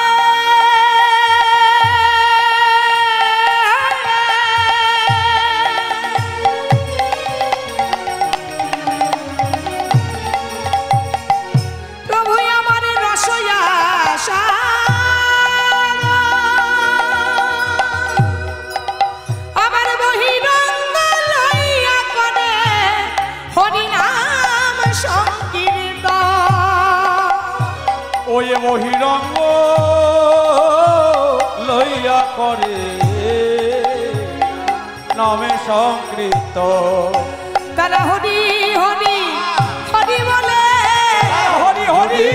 Speaker 1: প্রভু আমার রসয়া আমার বহিরঙ্গ লইয়া করে হরিনাম সংকীর্তন।
Speaker 3: ওই বহিরঙ্গ লইয়া করে নামে সংকৃত।
Speaker 1: তারা হরি হরি হরি বলে,
Speaker 3: হরি হরি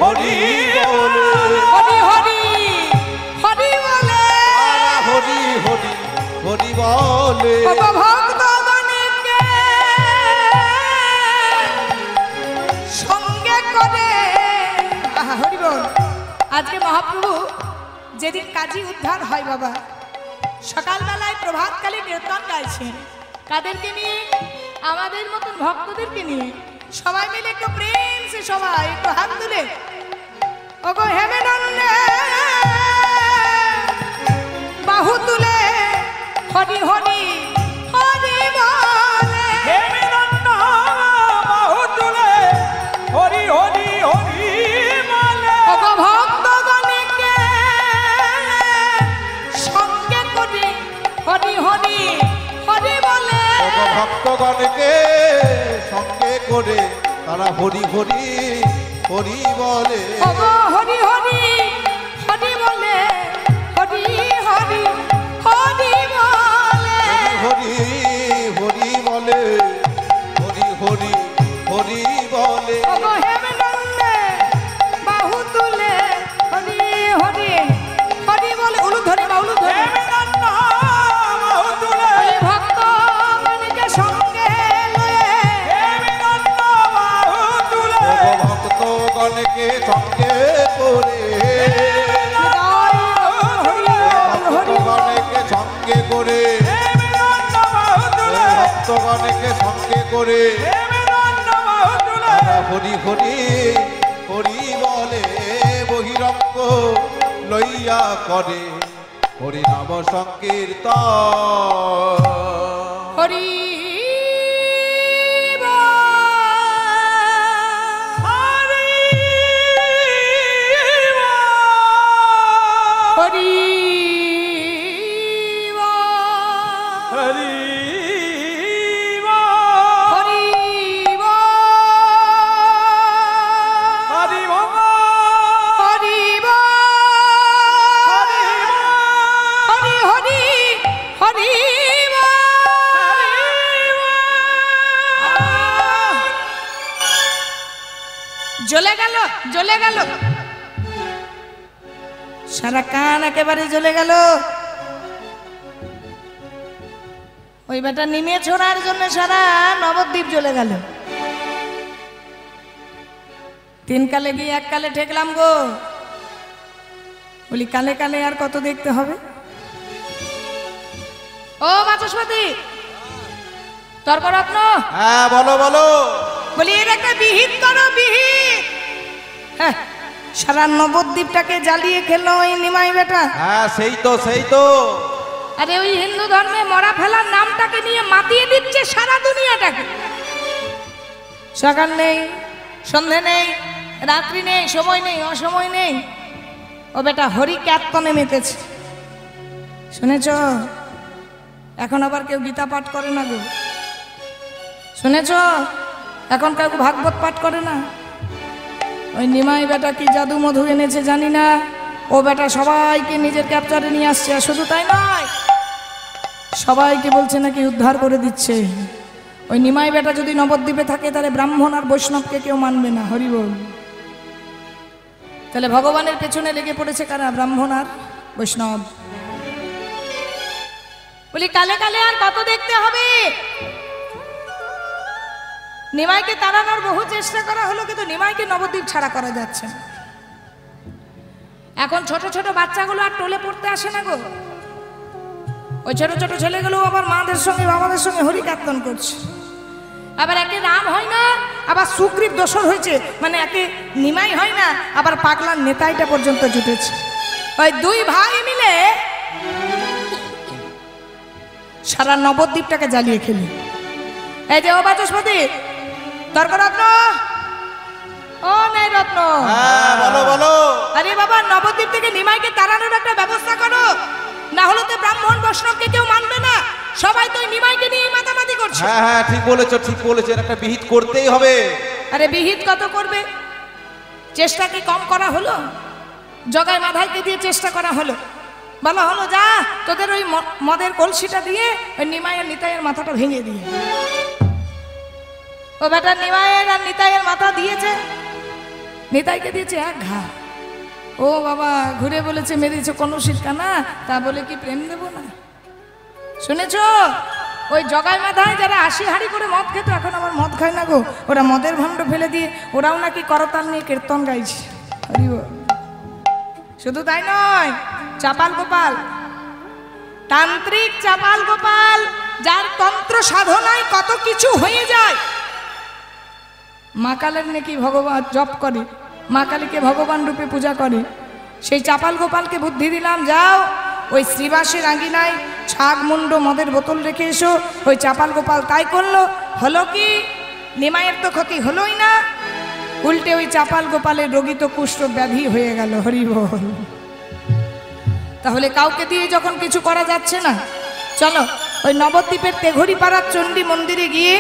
Speaker 3: হরি বলে,
Speaker 1: হরি হরি হরি বলে,
Speaker 2: হরি হরি হরি বলে।
Speaker 1: ভক্তগণকে সঙ্গে করে, আহা হরি বল। আজকে মহাপ্রভু যেদিন কাজী উদ্ধার হয় বাবা, সকালবেলায় প্রভাতকালে কীর্তন গাইছেন, কাদেরকে নিয়ে? আমাদের মতন ভক্তদেরকে নিয়ে। সবাই মিলে একটু প্রেম সে সবাই একটু হাত তুলে ওগো হেমেনন্দে বাহু তুলে হরি হরি হরি বলে।
Speaker 3: হেমেনন্দ বাহু তুলে হরি হরি হরি বলে।
Speaker 1: ওগো ভক্তগণকে সঙ্গে করে হরি হরি হরি বলে।
Speaker 2: ভক্তগণকে সঙ্গে করে তারা হরি হরি হরি বলে।
Speaker 1: ওগো হরি হরি হরি বলে, হরি হরি হরি বলে,
Speaker 2: হরি হরি বলে, হরি হরি হরি বলে।
Speaker 1: ওগো হেমেনন্দে বাহু তুলে হরি হরি হরি বলে। উলু ধরে বা উলু ধরে
Speaker 3: হেমেনন্দ বাহু তুলে
Speaker 1: ওই ভক্তগণকে সঙ্গে লয়ে,
Speaker 3: হেমেনন্দ বাহু তুলে
Speaker 2: ভক্তগণকে সঙ্গে করে, ভক্তগণকে সঙ্গে করে,
Speaker 3: হেমেনন্দ বাহু তুলে
Speaker 2: ভক্তগণকে সঙ্গে করে
Speaker 3: হেমেনন্দ বাহু তুলে
Speaker 2: তারা হরি হরি হরি বলে। বহিরঙ্গ লইয়া করে হরি নাম সংকীর্তন।
Speaker 1: হরি হরি
Speaker 3: হরি
Speaker 1: হরি
Speaker 3: হরি
Speaker 1: হরি হরি হরি হরি জ্বলে গেল, জ্বলে গেল, সারা কান একেবারে জ্বলে গেল। ওই বেটা নিমে ছোড়ার জন্য সারা নবদ্বীপ জ্বলে গেল। তিন কালে গিয়ে এক কালে ঠেকলাম গো। বলি কালে কালে আর কত দেখতে হবে? ও বাচস্পতি তর্করত্ন,
Speaker 2: হ্যাঁ বলো বলো।
Speaker 1: বলি এর একটা বিহিত করো, বিহিত। হ্যাঁ, সারা নবদ্বীপটাকে জ্বালিয়ে খেলো ওই নিমাই বেটা।
Speaker 2: হ্যাঁ সেই তো সেই তো।
Speaker 1: আরে ওই হিন্দু ধর্মে মরা ফেলার নামটাকে নিয়ে মাতিয়ে দিচ্ছে সারা দুনিয়াটাকে। সকাল নেই, সন্ধে নেই, রাত্রি নেই, সময় নেই, অসময় নেই। ও বেটা হরি কীর্তনে মেতেছে, শুনেছ? এখন আবার কেউ গীতা পাঠ করে না গো, শুনেছ? এখন কেউ ভাগবত পাঠ করে না। ওই নিমাই বেটা কি জাদু মধু এনেছে জানি না, ও বেটা সবাইকে নিজের ক্যাপচারে নিয়ে আসছে। আর শুধু তাই নয়, সবাইকে বলছে নাকি উদ্ধার করে দিচ্ছে। ওই নিমাই বেটা যদি নবদ্বীপে থাকে তাহলে ব্রাহ্মণ আর বৈষ্ণবকে কেউ মানবে না। হরি বল। তাহলে ভগবানের পেছনে লেগে পড়েছে কারা? ব্রাহ্মণ আর বৈষ্ণব। বলি কালে কালে আর কত দেখতে হবে? নিমাইকে তাড়ানোর বহু চেষ্টা করা হলো, কিন্তু নিমাইকে নবদ্বীপ ছাড়া করা যাচ্ছে না। এখন ছোট ছোট বাচ্চাগুলো আর টোলে পড়তে আসে না গো। ওই ছোট ছোট ছেলেগুলো আবার মাদের সঙ্গে বাবাদের সঙ্গে হরি কীর্তন করছে। আবার একে রাম হয় না, আবার সুগ্রীব দোসর হয়েছে, মানে একে নিমাই হয় না, আবার পাগলার নেতাইটা পর্যন্ত জুটেছে। ওই দুই ভাই মিলে সারা নবদ্বীপটাকে জ্বালিয়ে খেলি। এই যে ও বাচস্পতি, তর্করত্ন, ও নেই রত্ন,
Speaker 2: হ্যাঁ বলো বলো।
Speaker 1: আরে বাবা, নবদ্বীপ থেকে নিমাইকে তাড়ানোর একটা ব্যবস্থা করো, না হলে তো ব্রাহ্মণ বৈষ্ণবকে কেউ মানবে না। সবাই তো নিমাইকে নিয়ে মাতামাতি করছে।
Speaker 2: হ্যাঁ হ্যাঁ ঠিক বলেছো, ঠিক বলেছো, একটা বিহিত করতেই হবে।
Speaker 1: আরে বিহিত কত করবে? চেষ্টা কি কম করা হলো? জগায় মাধাইকে দিয়ে চেষ্টা করা হলো, বলা হলো যা তোদের ওই মদের কলসিটা দিয়ে ওই নিমাইয়ের নিতাইয়ের মাথাটা ভেঙে দিয়ে। ও বেটা নিমাইয়ের আর নিতাইয়ের মাথা দিয়েছে, নিতাইকে দিয়েছে এক ঘা। ও বাবা, ঘুরে বলেছে মেরেছে কলসির কানা, তা বলে কি প্রেম দেব না? শুনেছ? ওই জগায় মাথায় যারা 80 হাঁড়ি করে মদ খেত, এখন আবার মদ খায় না গো। ওরা মদের ভাণ্ড ফেলে দিয়ে ওরাও নাকি করতাল নিয়ে কীর্তন গাইছে। হরি বল। শুধু তাই নয়, চাপাল গোপাল, তান্ত্রিক চাপাল গোপাল, যার তন্ত্র সাধনায় কত কিছু হয়ে যায়। মা কালের নাকি ভগবান জপ করে, মা কালীকে ভগবান রূপে পূজা করে। সেই চাপাল গোপালকে বুদ্ধি দিলাম, যাও ওই শ্রীবাসের আঙ্গিনায় ছাগ মুন্ড মদের বোতল রেখে এসো। ওই চাপাল গোপাল তাই করলো। হলো কি? নিমাইয়ের তো ক্ষতি হলোই না, উল্টে ওই চাপাল গোপালের রোগিত কুষ্ঠ ব্যাধি হয়ে গেল। হরি বল। তাহলে কাউকে দিয়ে যখন কিছু করা যাচ্ছে না, চলো ওই নবদ্বীপের তেঘরি পাড়ার চণ্ডী মন্দিরে গিয়ে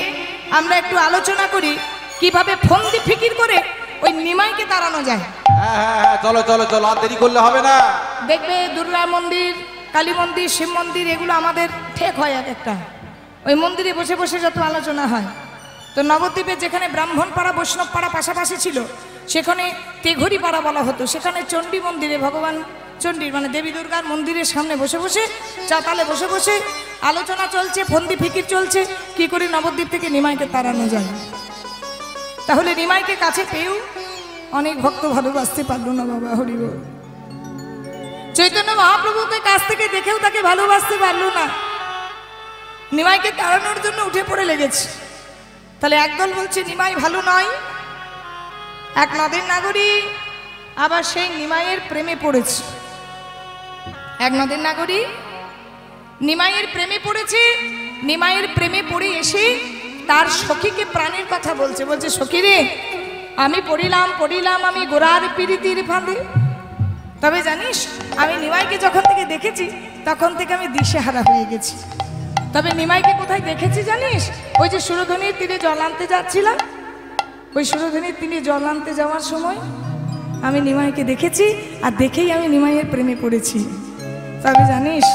Speaker 1: আমরা একটু আলোচনা করি কিভাবে ফন্দি ফিকির করে ওই নিমাইকে তাড়ানো যায়।
Speaker 2: হ্যাঁ হ্যাঁ হ্যাঁ চলো চলো চলো, আর দেরি করলে হবে না।
Speaker 1: দেখবে দুর্গা মন্দির, কালী মন্দির, শিব মন্দির, এগুলো আমাদের ঠেক হয় এক একটা। ওই মন্দিরে বসে বসে যত আলোচনা হয়, তো নবদ্বীপে যেখানে ব্রাহ্মণ পাড়া বৈষ্ণব পাড়া পাশাপাশি ছিল, সেখানে তেঘরি পাড়া বলা হতো। সেখানে চণ্ডী মন্দিরে ভগবান চণ্ডীর মানে দেবী দুর্গার মন্দিরের সামনে বসে বসে, চাতালে বসে বসে আলোচনা চলছে, ফন্দি ফিকির চলছে কি করে নবদ্বীপ থেকে নিমাইকে তাড়ানো যায়। তাহলে নিমাইকে কাছে পেয়েও অনেক ভক্ত ভালোবাসতে পারলো না বাবা। হরি বল। চৈতন্য মহাপ্রভুকে কাছ থেকে দেখেও তাকে ভালোবাসতে পারলো না, নিমাইকে তাড়ানোর জন্য উঠে পড়ে লেগেছে। তাহলে একদল বলছে নিমাই ভালো নয়, এক নদের নাগরিক আবার সেই নিমাইয়ের প্রেমে পড়েছে। এক নদের নাগরিক নিমাইয়ের প্রেমে পড়েছে, নিমাইয়ের প্রেমে পড়ে এসে তার সখীকে প্রাণের কথা বলছে। বলছে সখী রে, আমি পড়িলাম আমি গোড়ার পিরিতির ফাঁদে। তবে জানিস, আমি নিমাইকে যখন থেকে দেখেছি তখন থেকে আমি দিশেহারা হয়ে গেছি। তবে নিমাইকে কোথায় দেখেছি জানিস? ওই যে সুরধনির তীরে জল আনতে যাচ্ছিলাম, ওই সুরধনির তীরে জল আনতে যাওয়ার সময় আমি নিমাইকে দেখেছি, আর দেখেই আমি নিমাইয়ের প্রেমে পড়েছি। তবে জানিস,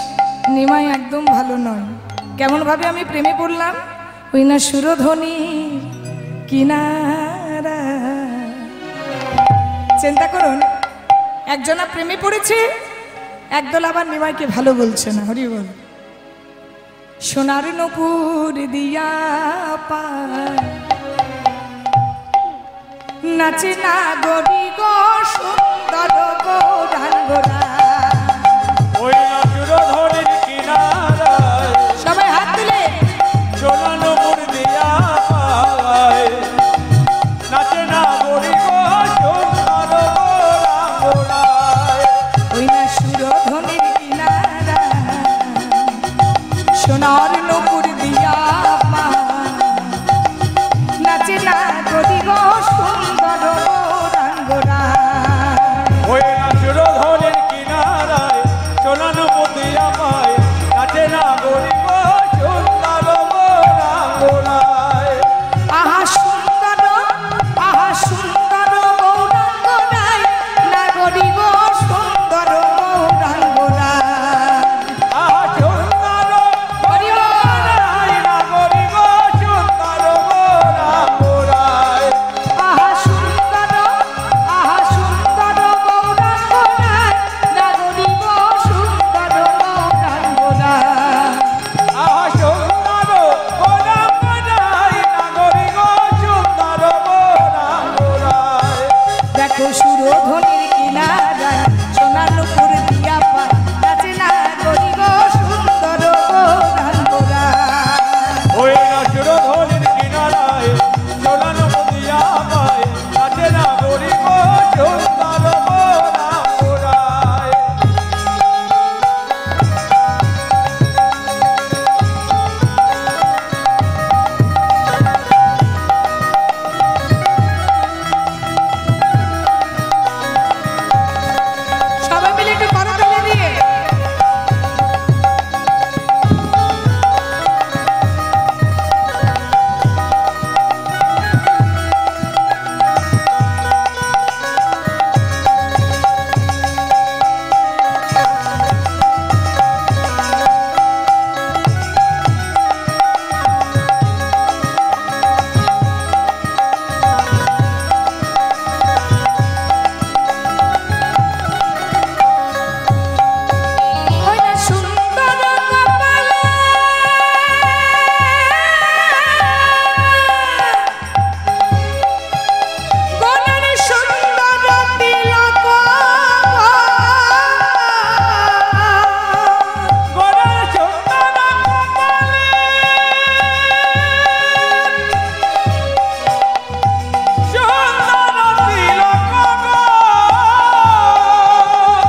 Speaker 1: নিমাই একদম ভালো নয়। কেমনভাবে আমি প্রেমে পড়লাম? ওই না সুরধনির কিনারা। চিন্তা করুন, একজনা প্রেমে পড়েছে, একদল আবার নিমাইকে ভালো বলছে না। হরি বল। সোনার নপুর দিয়া পায় নাচে না গরি গো সুন্দর গৌরাঙ্গরা।
Speaker 3: ওই সুরধনির কিনারায়
Speaker 1: সবাই হাত তুলে
Speaker 3: সোনা নপুর দিয়া পায় নাচে না গরি গো সুন্দর গৌরাঙ্গরায়।
Speaker 1: ওই না সুরধনির কিনারা সোনার নপুর দিয়া পায় নাচে না গরি গো সুন্দর গৌরাঙ্গরা।
Speaker 3: ওই সুরধনির কিনারায় সোনা নপুর দিয়া পায় নাচে না গরি গো
Speaker 1: সোনানুপুর দিয়া পায় নাচে না গরি গো সুন্দর গৌরাঙ্গরা।
Speaker 3: ওই না সুরধনির কিনারায় সোনার নদিয়া পায় নাচে না গরি গো সুন্দর গৌরাঙ্গরায়।
Speaker 1: সবাই মিলে একটু করতালি দিয়ে ওই না সুন্দর কপালে গলার সুন্দর তিলক
Speaker 3: গলার সুন্দর কপালে সুন্দর তিলক গো।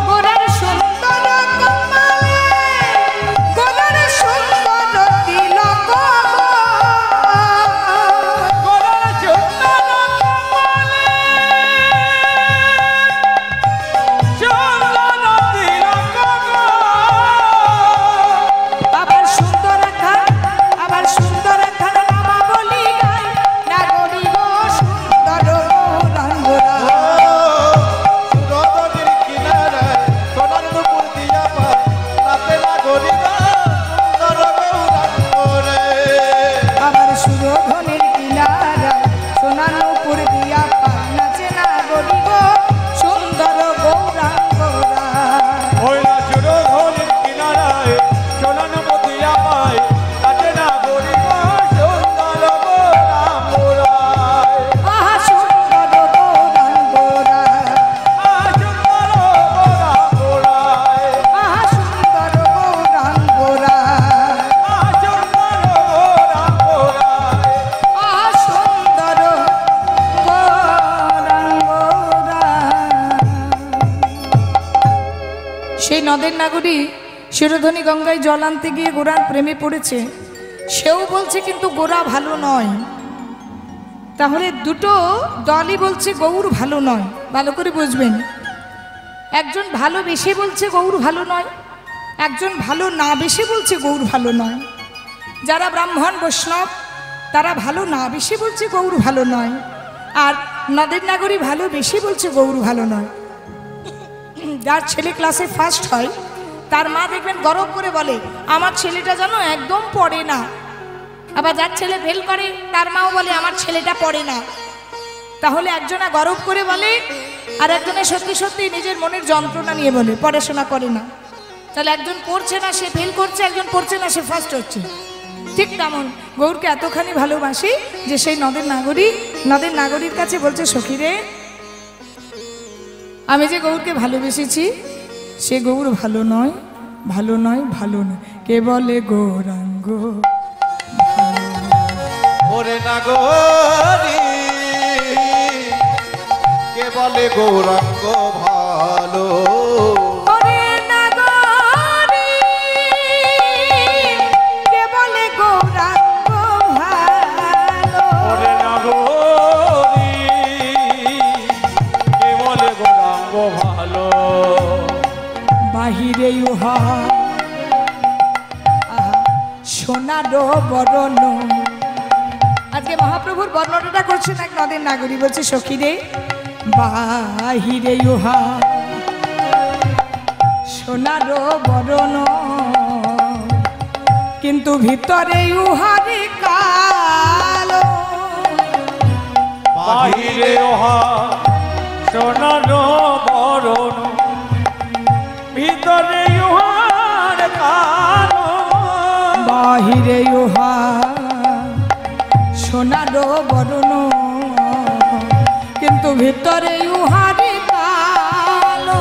Speaker 1: গোরার সুন্দর কপালে গোরার সুন্দর তিলক
Speaker 3: গলার সুন্দর কপালে সুন্দর তিলক গো।
Speaker 1: আবার সুন্দর খান আবার সুন্দর খান নামা বলি গায় না গরি গো সুন্দর গৌরাঙ্গরা।
Speaker 2: সুরধনির কিনারায় সোনার নুপুর দিয়া পায় নাচে না গরি গো সুন্দর গৌরাঙ্গরে।
Speaker 1: আবার সুরধনির কিনারায় সোনানুপুর দিয়া পায় নাচে না গরি গো সুন্দর গৌরাঙ্গরা।
Speaker 3: ওই না সুরধনির কিনারায় সোনার নদিয়া পায় নাচে না গরি গো সুন্দর গৌরাঙ্গরায়।
Speaker 1: আহা সুন্দর গৌরাঙ্গরা
Speaker 3: সুন্দর গৌরাঙ্গরায়।
Speaker 1: আহা সুন্দর গৌরাঙ্গরা
Speaker 3: সুন্দর গৌরাঙ্গরায়।
Speaker 1: আহা সুন্দর গৌরাঙ্গরা। সেই নদের নাগরী শিরোধনী গঙ্গায় জল আনতে গিয়ে গোরার প্রেমে পড়েছে। সেও বলছে কিন্তু গোরা ভালো নয়। তাহলে দুটো দলই বলছে গৌর ভালো নয়। ভালো করে বুঝবেন, একজন ভালোবেসে বলছে গৌর ভালো নয়, একজন ভালো না বেশে বলছে গৌর ভালো নয়। যারা ব্রাহ্মণ বৈষ্ণব তারা ভালো না বেশি বলছে গৌর ভালো নয়, আর নদের নাগরী ভালো বেশি বলছে গৌর ভালো নয়। যার ছেলে ক্লাসে ফার্স্ট হয় তার মা দেখবেন গর্ব করে বলে আমার ছেলেটা যেন একদম পড়ে না। আবার যার ছেলে ফেল করে তার মাও বলে আমার ছেলেটা পড়ে না। তাহলে একজনা গর্ব করে বলে আর একজনে সত্যি সত্যি নিজের মনের যন্ত্রণা নিয়ে বলে পড়াশোনা করে না। তাহলে একজন পড়ছে না সে ফেল করছে, একজন পড়ছে না সে ফার্স্ট হচ্ছে। ঠিক তেমন গৌরকে এতখানি ভালোবাসি যে সেই নদের নাগরীর কাছে বলছে সখী রে, আমি যে গৌরকে ভালোবেসেছি সে গৌর ভালো নয়, ভালো নয়, ভালো নয়। কে বলে গৌরাঙ্গ
Speaker 2: ওরে নাগরি কে বলে গৌরাঙ্গ ভালো।
Speaker 1: ওরে নাগরী, কে বলে গৌরাঙ্গ ভালো।
Speaker 3: ওরে নাগরী কে বলে গৌরাঙ্গ ভালো।
Speaker 1: বাহিরে উহা আহা সোনার বরণ। আজকে মহাপ্রভুর বর্ণনাটা করছেন এক নদের নাগরী, বলছে সখী রে বাহিরে উহা সোনার বরণ, কিন্তু ভিতরে উহারে কালো।
Speaker 3: বাহিরে ওহা সোনার বরণ, ভিতরে উহার কালো।
Speaker 1: বাহিরে উহা সোনার বরণ, কিন্তু ভিতরে উহারে কালো।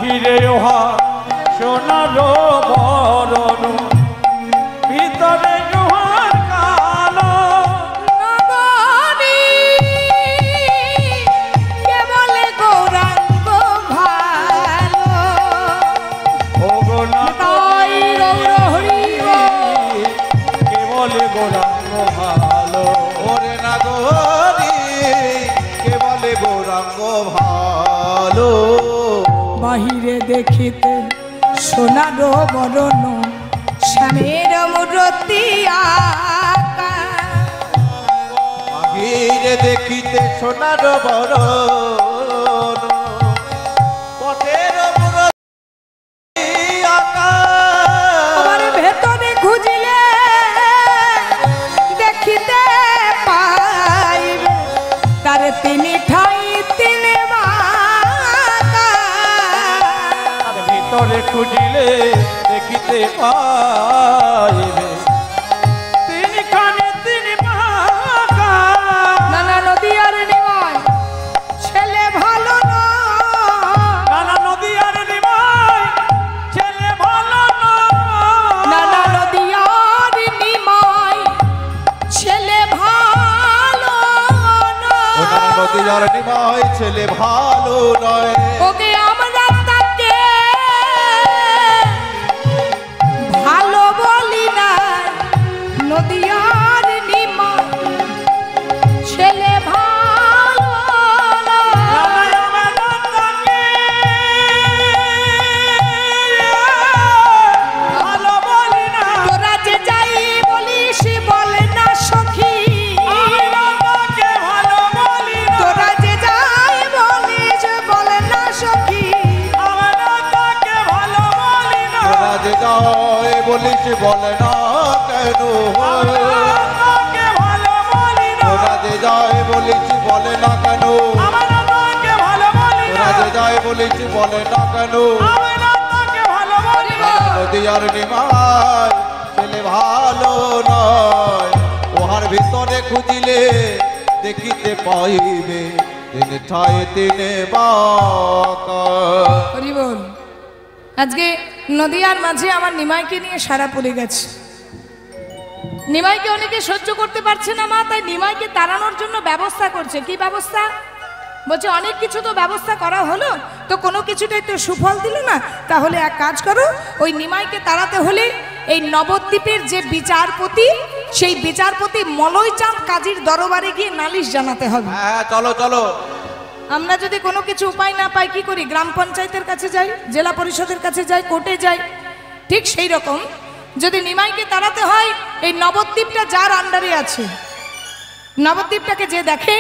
Speaker 3: বাহিরে ওহা সোনার বরণ ভিতরে জোহার কালো
Speaker 1: নগরী কে বলে গৌরাঙ্গ ভালো
Speaker 3: ও গো
Speaker 1: তাই গৌর হরি
Speaker 3: কে বলে গৌরাঙ্গ ভালো
Speaker 2: ওরে নাগরি কে বলে গৌরাঙ্গ ভালো
Speaker 1: বাহিরে দেখিতে সোনার বরণ স্বামীর মূর্তি আঁকা
Speaker 2: বাহিরে দেখিতে সোনার বরণ পটের মূরতি আঁকা
Speaker 1: আমার ভেতরে খুঁজিলে দেখিতে পাইবে তার তিনি ঠাই তিনি মাতা
Speaker 3: আর ভিতরে খুঁজিলে দেখিতে পাইবে তিনি খানে তিনি পাকা
Speaker 1: নানা নদী আর নিমাই ছেলে ভালো না
Speaker 3: নানা নদী আর নিমাই ছেলে ভালো না
Speaker 1: নানা নদী আর নিমাই ছেলে ভালো
Speaker 2: ওনার নদী আর নিমাই ছেলে ভালো নয়
Speaker 1: ওকে আমরা তাকে ভালো বলি না নদী আর নিমাই ছেলে ভালো
Speaker 3: ভালো বলি না
Speaker 1: তোরা যে যাই বলিস বলে না সখী
Speaker 3: আমাকে ভালো বলি না
Speaker 1: তোরা যে যাই বলিস বলে না সখী
Speaker 3: আমাকে ভালো বলি না
Speaker 2: ওরা যে যায় বলিস বলে না কেন
Speaker 3: আমাকে ভালো বলি না
Speaker 2: ওরা যে যায় বলিস বলে না কেন
Speaker 3: আমাকে ভালো বলি না
Speaker 2: ওরা যে যায় বলিস বলে না কেন
Speaker 3: আমাকে ভালো বলি না
Speaker 2: নদী আর নিমাই ছেলে ভালো নয় ওহার ভিতরে খুঁজিলে দেখিতে পাইবে তিন ঠাই তিনে বাঁকা
Speaker 1: হরি বল আজকে নদিয়ার মাঝে আমার নিমাইকে নিয়ে সারা পড়ে গেছে নিমাইকে অনেকে সহ্য করতে পারছে না মা তাই নিমাইকে তাড়ানোর জন্য ব্যবস্থা করছে কি ব্যবস্থা বলছে অনেক কিছু তো ব্যবস্থা করা হলো তো কোনো কিছুটাই তো সুফল দিল না তাহলে এক কাজ করো ওই নিমাইকে তাড়াতে হলে এই নবদ্বীপের যে বিচারপতি সেই বিচারপতি মলয়চাঁদ কাজীর দরবারে গিয়ে নালিশ জানাতে হবে
Speaker 2: হ্যাঁ চলো চলো
Speaker 1: আমরা যদি কোনো কিছু উপায় না পাই কি করি গ্রাম পঞ্চায়েতের কাছে যাই জেলা পরিষদের কাছে যাই কোর্টে যাই ঠিক সেই রকম যদি নিমাইকে তাড়াতে হয় এই নবদ্বীপটা যার আন্ডারে আছে নবদ্বীপটাকে যে দেখে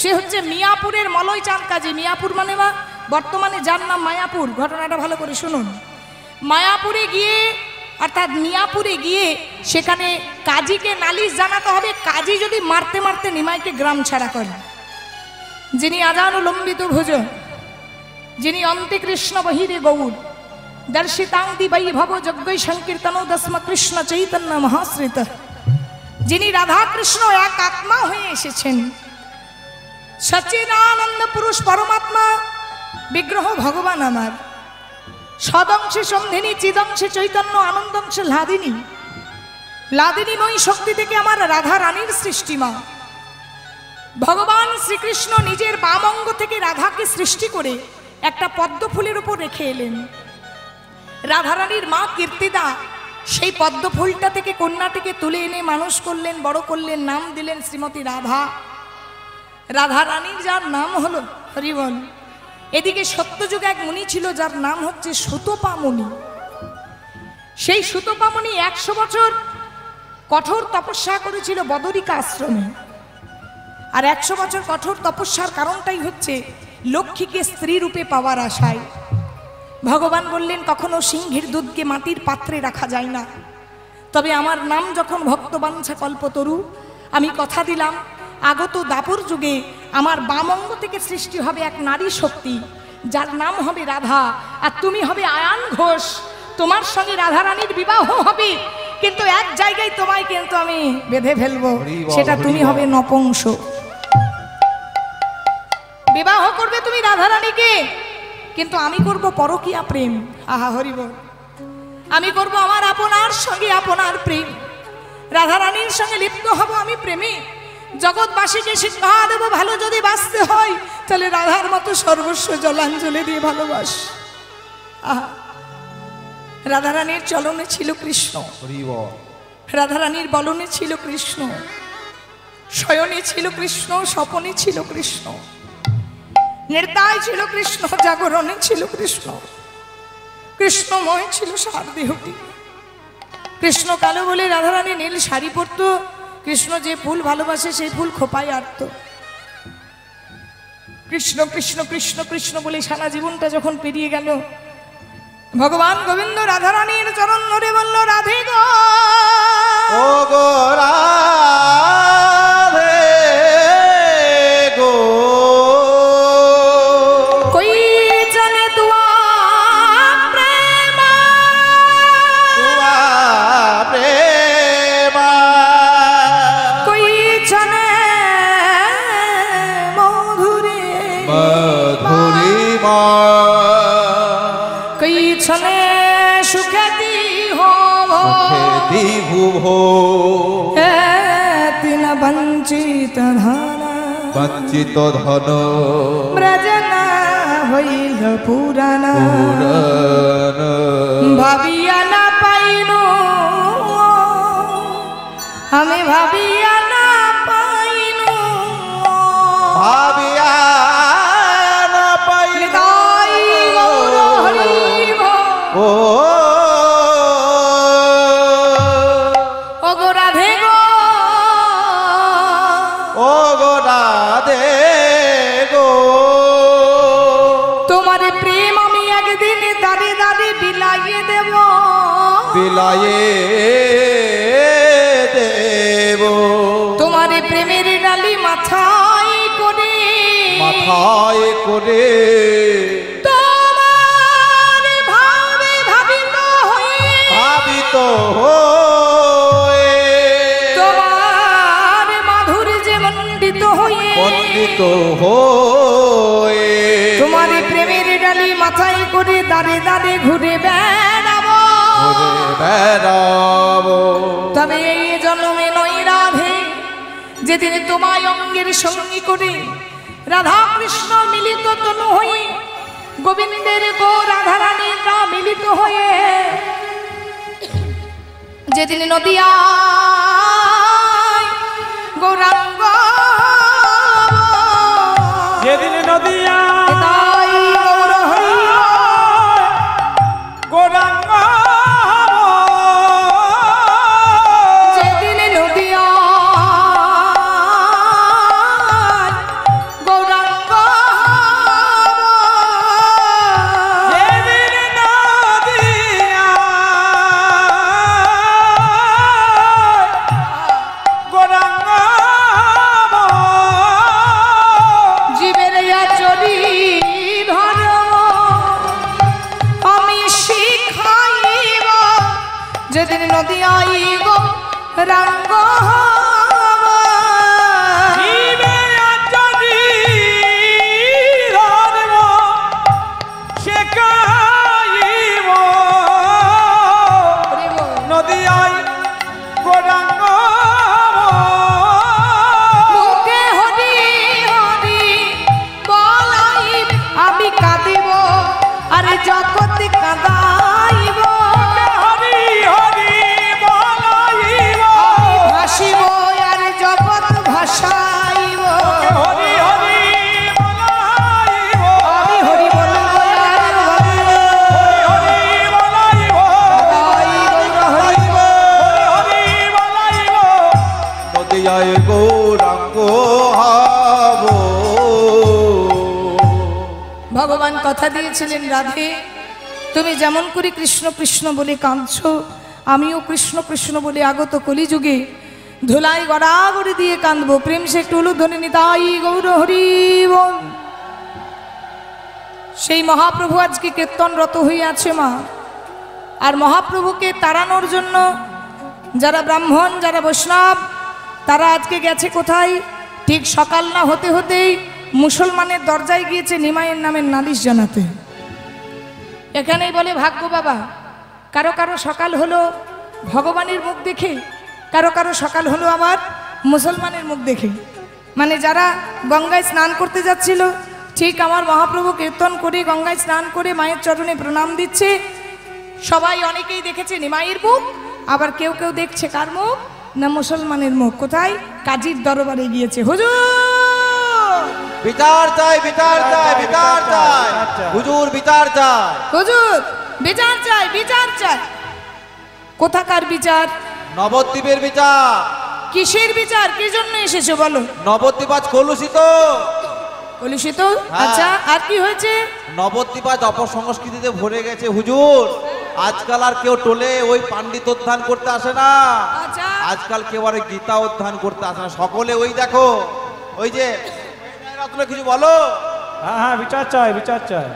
Speaker 1: সে হচ্ছে মিয়াপুরের মলয়চাঁদ কাজী মিয়াপুর মানে বা বর্তমানে যার নাম মায়াপুর ঘটনাটা ভালো করে শুনুন মায়াপুরে গিয়ে অর্থাৎ মিয়াপুরে গিয়ে সেখানে কাজীকে নালিশ জানাতে হবে কাজী যদি মারতে মারতে নিমাইকে গ্রাম ছাড়া করে যিনি আজানুলম্বিত ভুজ যিনি অন্তে কৃষ্ণ বহিরে গৌর দর্শিতাঙ্গি বৈভব যজ্ঞৈ সংকীর্তন দস্ম কৃষ্ণ চৈতন্য মহাশ্রিত যিনি রাধা কৃষ্ণ এক আত্মা হয়ে এসেছেন সচিদানন্দ পুরুষ পরমাত্মা বিগ্রহ ভগবান আমার সদংশে সন্ধিনী চিদংশে চৈতন্য আনন্দংশে লাদিনী লাদিনীময়ী শক্তি থেকে আমার রাধা রানীর সৃষ্টি মা ভগবান শ্রীকৃষ্ণ নিজের বাম অঙ্গ থেকে রাধাকে সৃষ্টি করে একটা পদ্ম ফুলের উপর রেখে এলেন রাধারানীর মা কীর্তিদা সেই পদ্ম ফুলটা থেকে কন্যাটিকে তুলে এনে মানুষ করলেন বড় করলেন নাম দিলেন শ্রীমতী রাধা রাধারানীর যার নাম হলো হরিবল এদিকে সত্যযুগে এক মুনি ছিল যার নাম হচ্ছে সুতপা মুনি সেই সুতপা মুনি 100 বছর কঠোর তপস্যা করেছিল বদরিকা আশ্রমে আর 100 বছর কঠোর তপস্যার কারণটাই হচ্ছে লক্ষ্মীকে স্ত্রী রূপে পাওয়ার আশায় ভগবান বললেন কখনো সিংহের দুধকে মাটির পাত্রে রাখা যায় না তবে আমার নাম যখন ভক্তবাঞ্ছা কল্পতরু আমি কথা দিলাম আগত দাপর যুগে আমার বাম অঙ্গ থেকে সৃষ্টি হবে এক নারী শক্তি যার নাম হবে রাধা আর তুমি হবে আয়ান ঘোষ তোমার সঙ্গে রাধারানীর বিবাহ হবে কিন্তু এক জায়গায় তোমায় কিন্তু আমি বেঁধে ফেলবো সেটা তুমি হবে নপুংস বিবাহ করবে তুমি রাধারানীকে কিন্তু আমি করব পরকীয়া প্রেম। আহা হরিব, আমি করব আমার আপনার সঙ্গে আপনার প্রেম। রাধারানীর সঙ্গে লিপ্ত হব আমি প্রেমে। জগৎবাসীকে শিক্ষা দেব, ভালো যদি বাঁচতে হয় তাহলে রাধার মতো সর্বস্ব জলাঞ্জলি দিয়ে ভালোবাস। আহা, রাধারানীর চলনে ছিল কৃষ্ণ, রাধারানীর বলনে ছিল কৃষ্ণ, শয়নে ছিল কৃষ্ণ, স্বপনে ছিল কৃষ্ণ, নির্দায় ছিল কৃষ্ণ, জাগরণে ছিল কৃষ্ণ। কৃষ্ণময় ছিল সারদেহটি। কৃষ্ণ কালো বলে রাধারানী নীল শাড়ি পরত। কৃষ্ণ যে ফুল ভালোবাসে সেই ফুল খোপায় আটত। কৃষ্ণ কৃষ্ণ কৃষ্ণ কৃষ্ণ বলে সারা জীবনটা যখন পেরিয়ে গেল, ভগবান গোবিন্দ রাধারানীর চরণ ধরে বলল, রাধে গো,
Speaker 2: ও গো রাধে গো,
Speaker 1: কই জানে তুয়া প্রেম,
Speaker 2: তুয়া প্রেম,
Speaker 1: কই জানে মধুরে
Speaker 2: মধুরিমা,
Speaker 1: কই ছনে সুখে দি হব,
Speaker 2: সুখে ভুভো,
Speaker 1: তিন বঞ্চিত ধন,
Speaker 2: বঞ্চিত ধন,
Speaker 1: ব্রজনা হইল পুরাণ,
Speaker 2: পুরাণ,
Speaker 1: ভাবিয়া না পাইনু, আমি ভাবিয়া না পাইনু,
Speaker 2: ভাবিয়া না পাইল,
Speaker 1: হৃদয় গৌর হরিব,
Speaker 2: ও
Speaker 1: ও গো রাধে গো,
Speaker 2: ও গো রাধে গো,
Speaker 1: তোমার প্রেম আমি একদিন দাঁড়ে দাঁড়ে বিলাইয়ে দেব,
Speaker 2: বিলায়ে দেব,
Speaker 1: তোমার প্রেমের ডালি মাথায় করে,
Speaker 2: মাথায় করে,
Speaker 1: তোমার ভাবে ভাবিত হয়ে,
Speaker 2: ভাবিত হয়ে,
Speaker 1: তোমার মাধুর্যে মণ্ডিত হয়ে,
Speaker 2: পণ্ডিত হয়ে,
Speaker 1: তোমার প্রেমের ডালি মাথায় করে দাঁড়ে দাঁড়ে ঘুরে বেড়াবো,
Speaker 2: ঘুরে বেড়াবো।
Speaker 1: তবে এই জন্মে নয় রাধে, যেদিন তোমায় অঙ্গের সঙ্গী করে রাধা কৃষ্ণ মিলিত তনু হয়ে, গোবিন্দের গো রাধারানীরা মিলিত হয়ে, যেদিন নদিয়া গৌরাঙ্গ,
Speaker 3: যেদিন নদিয়া
Speaker 1: তাই গৌর হইল,
Speaker 3: গৌরাঙ্গ
Speaker 1: যেদিন নদিয়া গৌরাঙ্গ,
Speaker 3: যেদিন নদিয়া গৌরাঙ্গ
Speaker 1: জীবের চলি ধর আমি শিখাইব, যেদিন নদিয়াই গো রাঙ্গ,
Speaker 3: জীবের আচারি ধর্ম শেখাইব, নদিয়ায় গৌরাঙ্গ
Speaker 1: মুখে হরি হরি বলাই আমি কাঁদিব, আরে জগৎ কাঁদাইব,
Speaker 3: হরি হরি বলাইব,
Speaker 1: ভাসিব আর জগৎ ভাসাইব,
Speaker 3: হরি হরি বলাইব,
Speaker 1: আমি হরি বলব আর হরি
Speaker 3: হরি বলাইব,
Speaker 1: হরি হরি
Speaker 3: হরি বলাইব,
Speaker 2: নদিয়ায় গৌরাঙ্গ হব।
Speaker 1: ভগবান কথা দিয়েছিলেন, রাধে তুমি যেমন করে কৃষ্ণ কৃষ্ণ বলে কাঁদছ, আমিও কৃষ্ণ কৃষ্ণ বলে আগত কলিযুগে ধুলাই গড়াগড়ি দিয়ে কাঁদবো। প্রেম সে টুলু ধ্বনি নিতাই গৌর হরি বল। সেই মহাপ্রভু আজকে কীর্তনরত হয়ে আছে মা, আর মহাপ্রভুকে তাড়ানোর জন্য যারা ব্রাহ্মণ যারা বৈষ্ণব তারা আজকে গেছে কোথায়? ঠিক সকাল না হতে হতেই মুসলমানের দরজায় গিয়েছে নিমাইয়ের নামের নালিশ জানাতে। এখানেই বলে ভাগ্য বাবা। কারো কারো সকাল হলো ভগবানের মুখ দেখে, কারো কারো সকাল হলো আবার মুসলমানের মুখ দেখে। মানে যারা গঙ্গায় স্নান করতে যাচ্ছিল, ঠিক আমার মহাপ্রভু কীর্তন করে গঙ্গায় স্নান করে মায়ের চরণে প্রণাম দিচ্ছে। সবাই অনেকেই দেখেছে নিমাইয়ের মুখ, আবার কেউ কেউ দেখছে কার মুখ না মুসলমানের মুখ। কোথায়? কাজীর দরবারে গিয়েছে। হুজুর
Speaker 2: বিচার চাই, বিচার চাই, বিচার চাই, হুজুর বিচার চাই,
Speaker 1: হুজুর বিচার চাই, বিচার চাই। কোথাকার বিচার?
Speaker 2: নবদ্বীপের বিচার।
Speaker 1: কিসের বিচার? কি জন্য এসেছো বলো?
Speaker 2: নবদ্বীপ আজ কলুষিত।
Speaker 1: কলুষিত?
Speaker 2: হ্যাঁ।
Speaker 1: আচ্ছা, আর কি হয়েছে?
Speaker 2: নবদ্বীপ আজ অপসংস্কৃতিতে ভরে গেছে হুজুর। আজকাল আর কেউ টোলে ওই পাণ্ডিত অধ্যয়ন করতে আসে না।
Speaker 1: আচ্ছা।
Speaker 2: আজকাল কেউ আর গীতা অধ্যয়ন করতে আসে না, সকলে ওই দেখো ওই যে রত্ন কিছু বলো।
Speaker 3: হ্যাঁ হ্যাঁ, বিচার চাই, বিচার চাই।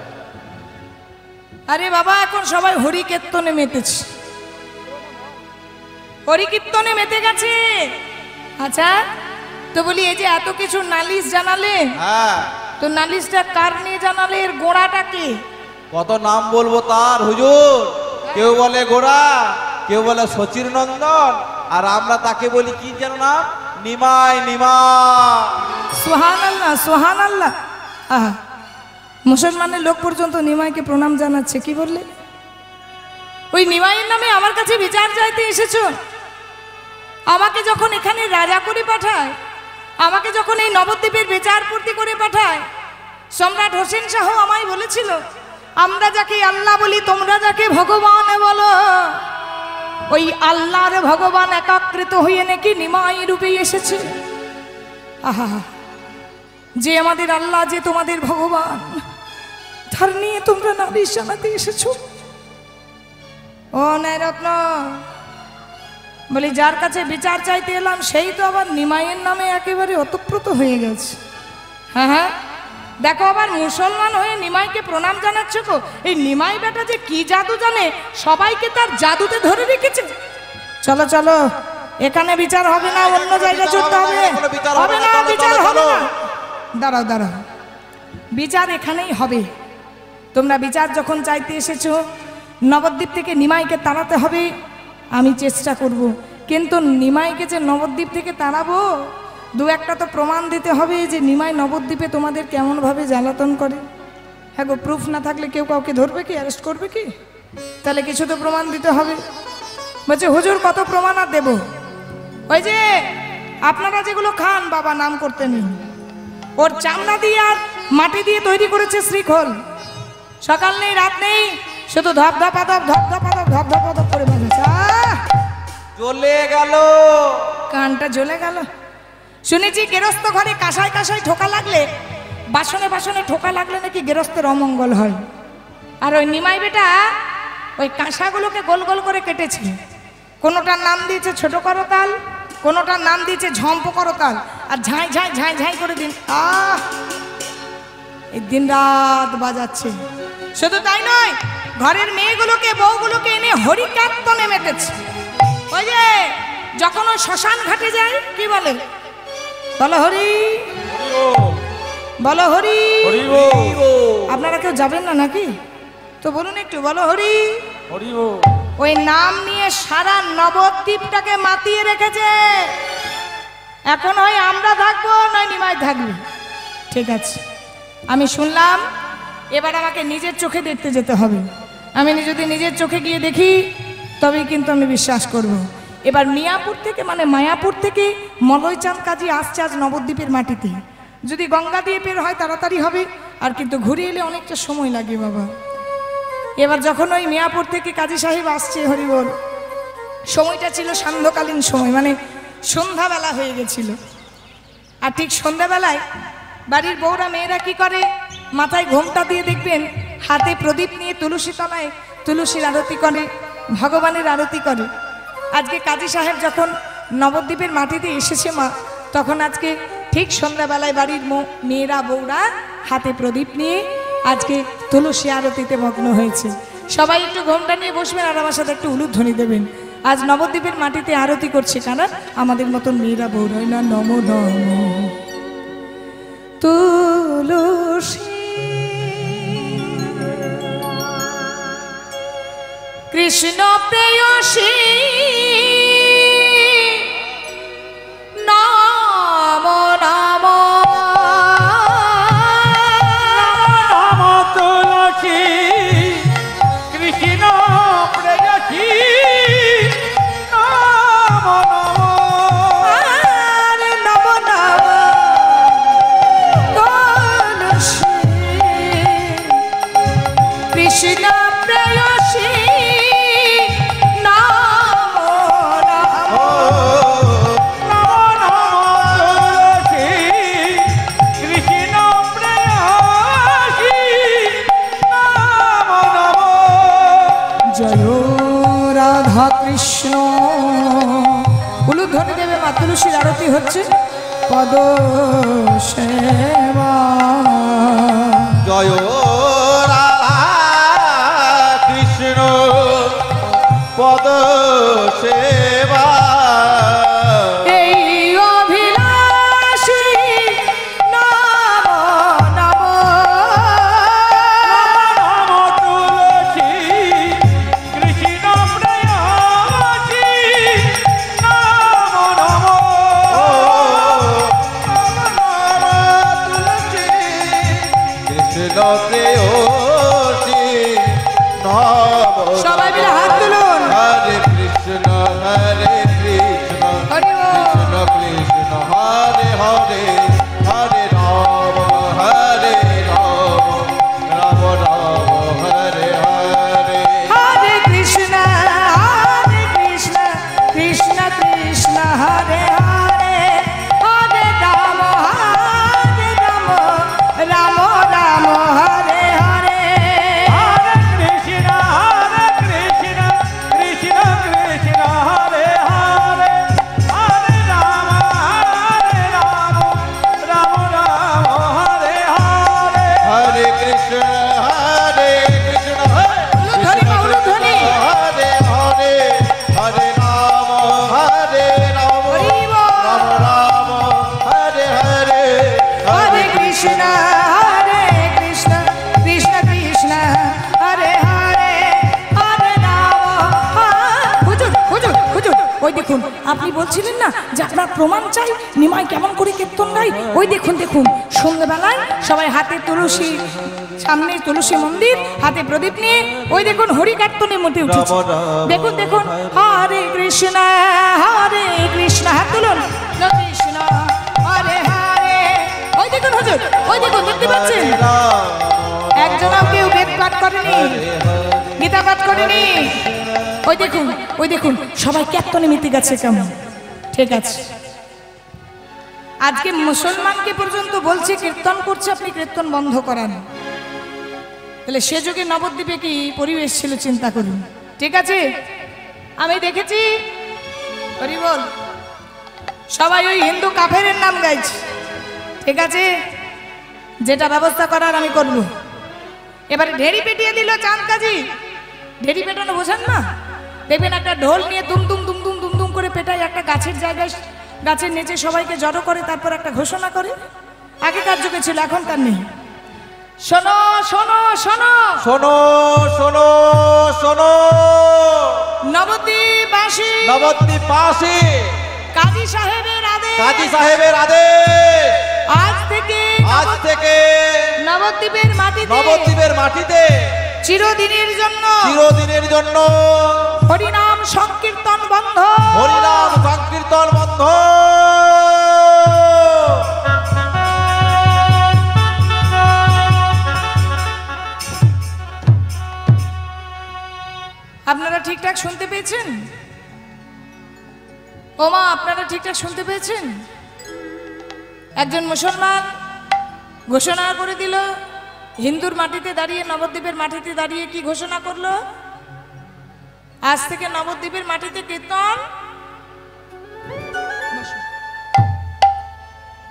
Speaker 1: আরে বাবা, এখন সবাই হরি কীর্তনে মেতেছে, হরি কীর্তনে মেতে গেছে। আচ্ছা, তো বলি এই যে এত কিছু নালিশ জানালে,
Speaker 2: হ্যাঁ,
Speaker 1: তো নালিশটা কার নিয়ে জানালে? এর গোড়াটা কি?
Speaker 2: কত নাম বলবো তার হুজুর। কেউ বলে গোড়া, কেউ বলে সচির নন্দন, আর আমরা তাকে বলি কি যেন নাম, নিমাই। নিমাই
Speaker 1: সুবহানাল্লাহ, সুবহানাল্লাহ। আহা, মুসলমানের লোক পর্যন্ত নিমাইকে প্রণাম জানাচ্ছে। কি বললে? ওই নিমাইয়ের নামে আমার কাছে বিচার চাইতে এসেছো? আমাকে যখন এখানে রাজা করে পাঠায়, আমাকে যখন এই নবদ্বীপের বিচারপূর্তি করে পাঠায়, সম্রাট হোসেন শাহ আমায় বলেছিল, আমরা যাকে আল্লাহ বলি তোমরা যাকে ভগবান বলো, ওই আল্লাহর ভগবান একাকৃত হয়ে নাকি নিমাই রূপে এসেছে। আহা, যে আমাদের আল্লাহ, যে তোমাদের ভগবান, তার নিয়ে তোমরা নালিশ জানাতে এসেছো? ও নয়রত্ন, বলি যার কাছে বিচার চাইতে এলাম সেই তো আবার নিমাইয়ের নামে একেবারে অতপ্রত হয়ে গেছে। হ্যাঁ হ্যাঁ, দেখো আবার মুসলমান হয়ে নিমাইকে প্রণাম জানাচ্ছ গো। এই নিমাই বেটা যে কি জাদু জানে, সবাইকে তার জাদুতে ধরে রেখেছে। চলো চলো, এখানে বিচার হবে না, অন্য জায়গায় ছুটতে হবে। হবে না, বিচার হবে না। দাঁড়াও দাঁড়াও, বিচার এখানেই হবে। তোমরা বিচার যখন চাইতে এসেছো, নবদ্বীপ থেকে নিমাইকে তাড়াতে হবে, আমি চেষ্টা করব। কিন্তু নিমাইকে যে নবদ্বীপ থেকে তাড়াবো, দু একটা তো প্রমাণ দিতে হবে যে নিমাই নবদ্বীপে তোমাদের কেমনভাবে জ্বালাতন করে। হ্যাঁ গো, প্রুফ না থাকলে কেউ কাউকে ধরবে কি, অ্যারেস্ট করবে কি? তাহলে কিছু তো প্রমাণ দিতে হবে। বলছে হুজুর কত প্রমাণ আর দেব? ওই যে আপনারা যেগুলো খান, বাবা নাম করতে নেই, ওর চামড়া দিয়ে আর মাটি দিয়ে তৈরি করেছে শ্রীখোল। সকাল নেই রাত নেই, শুধু ধপ ধপা ধপ, ধপ ধপা ধপ, ধপ ধপা ধপ করে বাজাচ্ছে।
Speaker 2: জ্বলে গেল,
Speaker 1: কানটা জ্বলে গেল। শুনেছি গেরস্ত ঘরে কাঁসায় কাঁসায় ঠোকা লাগলে, বাসনে বাসনে ঠোকা লাগলে নাকি গেরস্তের অমঙ্গল হয়। আর ওই নিমাই বেটা ওই কাঁসাগুলোকে গোল গোল করে কেটেছে। কোনোটার নাম দিয়েছে ছোট করতাল, কোনোটার নাম দিয়েছে ঝম্প করতাল, আর ঝাঁই ঝাঁই ঝাঁই ঝাঁই করে দিন এই দিন রাত বাজাচ্ছে। শুধু তাই নয়, ঘরের মেয়েগুলোকে বউগুলোকে এনে হরি কীর্তনে মেতেছে। ওই যে যখন ওই শ্মশান ঘাটে যায়, কি বলে? বলো হরি, বলো হরি। আপনারা কেউ যাবেন না নাকি? তো বলুন একটু, বলো হরি। ওই নাম নিয়ে সারা নবদ্বীপটাকে মাতিয়ে রেখেছে। এখন হয় আমরা থাকবো, নয় নিমাই থাকবে। ঠিক আছে, আমি শুনলাম, এবার আমাকে নিজের চোখে দেখতে যেতে হবে। আমি যদি নিজের চোখে গিয়ে দেখি তবেই কিন্তু আমি বিশ্বাস করব। এবার মিয়াপুর থেকে, মানে মায়াপুর থেকে মলয়চাঁদ কাজী আসছে আজ নবদ্বীপের মাটিতে। যদি গঙ্গা দিয়ে বের হয় তাড়াতাড়ি হবে, আর কিন্তু ঘুরে এলে অনেকটা সময় লাগে বাবা। এবার যখন ওই মিয়াপুর থেকে কাজী সাহেব আসছে, হরিবল, সময়টা ছিল সান্ধ্যকালীন সময়, মানে সন্ধ্যাবেলা হয়ে গেছিল। আর ঠিক সন্ধ্যাবেলায় বাড়ির বউরা মেয়েরা কি করে, মাথায় ঘোমটা দিয়ে দেখবেন, হাতে প্রদীপ নিয়ে তুলসী তলায় তুলসীর আরতি করে, ভগবানের আরতি করে। আজকে কাজী সাহেব যখন নবদ্বীপের মাটিতে এসেছে মা, তখন আজকে ঠিক সন্ধ্যাবেলায় বাড়ির মেয়েরা বউরা হাতে প্রদীপ নিয়ে আজকে তুলসী আরতিতে মগ্ন হয়েছে। সবাই একটু ঘোমটা নিয়ে বসবেন আর আমার সাথে একটু উলুধ্বনি দেবেন। আজ নবদ্বীপের মাটিতে আরতি করছে কারা? আমাদের মতন মেয়েরা বউরাই না। নম নম তুলসী কৃষ্ণ প্রেয়সী নাম নাম
Speaker 3: নাম তুলসী কৃষ্ণ প্রেয়সী নাম নাম
Speaker 1: আর নব নব তুলসী কৃষ্ণ প্রেয়সী নাম নাম
Speaker 3: নাম তুলসী কৃষ্ণ প্রেয়সী নাম নাম
Speaker 1: জয় রাধা কৃষ্ণ। উলুধ্বনি দেবে মা তুলসীর আরতি হচ্ছে পদ সেবা।
Speaker 2: জয় রাধা কৃষ্ণ পদ সেবা।
Speaker 1: এই অভিলাষী নাম নাম
Speaker 3: নাম তুলসী কৃষ্ণ প্রেয়সী নাম নাম
Speaker 2: তুলসী কৃষ্ণ প্রেয়সী নব।
Speaker 1: সবাই মিলে হাত তুলুন।
Speaker 2: হরে কৃষ্ণ হরে কৃষ্ণ
Speaker 1: হরি বল।
Speaker 2: কৃষ্ণ কৃষ্ণ হরে হরে হরে রাম হরে রাম রাম রাম হরে হরে।
Speaker 1: হরে কৃষ্ণ কৃষ্ণ কৃষ্ণ হরে হরে হরে রাম রাম রাম হরে হরে।
Speaker 3: হরে কৃষ্ণ কৃষ্ণ কৃষ্ণ হরে হরে হরে রাম রাম রাম হরে হরে।
Speaker 2: হরে কৃষ্ণ
Speaker 1: উলুধ্বনি মা, উলুধ্বনি।
Speaker 2: হরে হরে হরে রাম
Speaker 1: হরি বল।
Speaker 2: রাম রাম হরে হরে
Speaker 1: হরে কৃষ্ণ কৃষ্ণ কৃষ্ণ হরে হরে হরে রাম। হুজুর হুজুর হুজুর, ওই দেখুন আপনি বলছিলেন না যে আপনার প্রমাণ চাই নিমাই কেমন করে কীর্তন গাই। ওই দেখুন দেখুন সন্ধ্যেবেলায় সবাই হাতে তুলসী, সামনে তুলসী মন্দির, হাতে প্রদীপ নিয়ে ওই দেখুন হরি কীর্তনের মধ্যে উঠেছে। দেখুন দেখুন হরে কৃষ্ণ হাত তুলুন কৃষ্ণ হরে হরে। ওই দেখুন হুজুর, ওই দেখুন দেখতে পাচ্ছেন একজনও কেউ বেদ পাঠ করেনি, গীতা পাঠ করেনি। ওই দেখুন সবাই কীর্তনে মেতে গেছে কেমন। ঠিক আছে, আজকে মুসলমানকে পর্যন্ত বলছে কীর্তন করছে, আপনি কীর্তন বন্ধ করান। তাহলে সে যুগে নবদ্বীপে কি পরিবেশ ছিল চিন্তা করুন। ঠিক আছে, আমি দেখেছি হরি বল সবাই ওই হিন্দু কাফেরের নাম গাইছে। ঠিক আছে, যেটা ব্যবস্থা করার আমি করব। এবারে ঢেড়ি পেটিয়ে দিল চাঁদ কাজী। ঢেড়ি পেটানো বোঝেন না? দেখবেন একটা ঢোল নিয়ে দুম দুম দুম দুম দুম দুম করে পেটায় একটা গাছের জায়গায়, গাছের নিচে সবাইকে জড়ো করে তারপর একটা ঘোষণা করে। আগেকার যুগে ছিল, এখনকার নেই। শোনো শোনো শোনো
Speaker 2: শোনো শোনো শোনো
Speaker 1: নবদ্বীপবাসী,
Speaker 2: নবদ্বীপবাসী
Speaker 1: কাজী সাহেবের আদেশ,
Speaker 2: কাজী সাহেবের আদেশ
Speaker 1: আজ থেকে নবদ্বীপের
Speaker 2: মাটিতে
Speaker 1: চিরদিনের জন্য হরিনাম সংকীর্তন বন্ধ।
Speaker 2: হরিনাম সংকীর্তন বন্ধ।
Speaker 1: আপনারা ঠিকঠাক শুনতে পেয়েছেন? ওমা, আপনারা ঠিকঠাক শুনতে পেয়েছেন? একজন মুসলমান ঘোষণা করে দিল, হিন্দুর মাটিতে দাঁড়িয়ে, নবদ্বীপের মাটিতে দাঁড়িয়ে কি ঘোষণা করলো? আজ থেকে নবদ্বীপের মাটিতে কীর্তন।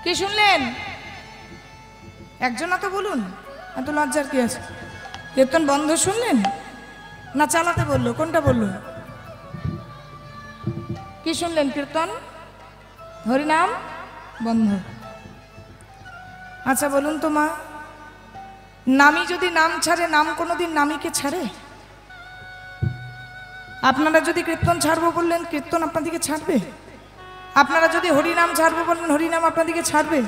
Speaker 1: কি শুনলেন? একজন তো বলুন, এত লজ্জার কি আছে? কীর্তন বন্ধ শুনলেন না চালাতে বললো? কোনটা বললো? কি শুনলেন? কীর্তন, হরিনাম বন্ধ। আচ্ছা বলুন তো মা, নামি যদি নাম ছাড়ে, নাম কোনোদিন নামীকে ছাড়ে? আপনারা যদি কীর্তন ছাড়বো বললেন কীর্তন আপনাদেরকে ছাড়বে? আপনারা যদি হরিনাম ছাড়বো বললেন হরিনাম আপনাদেরকে ছাড়বে?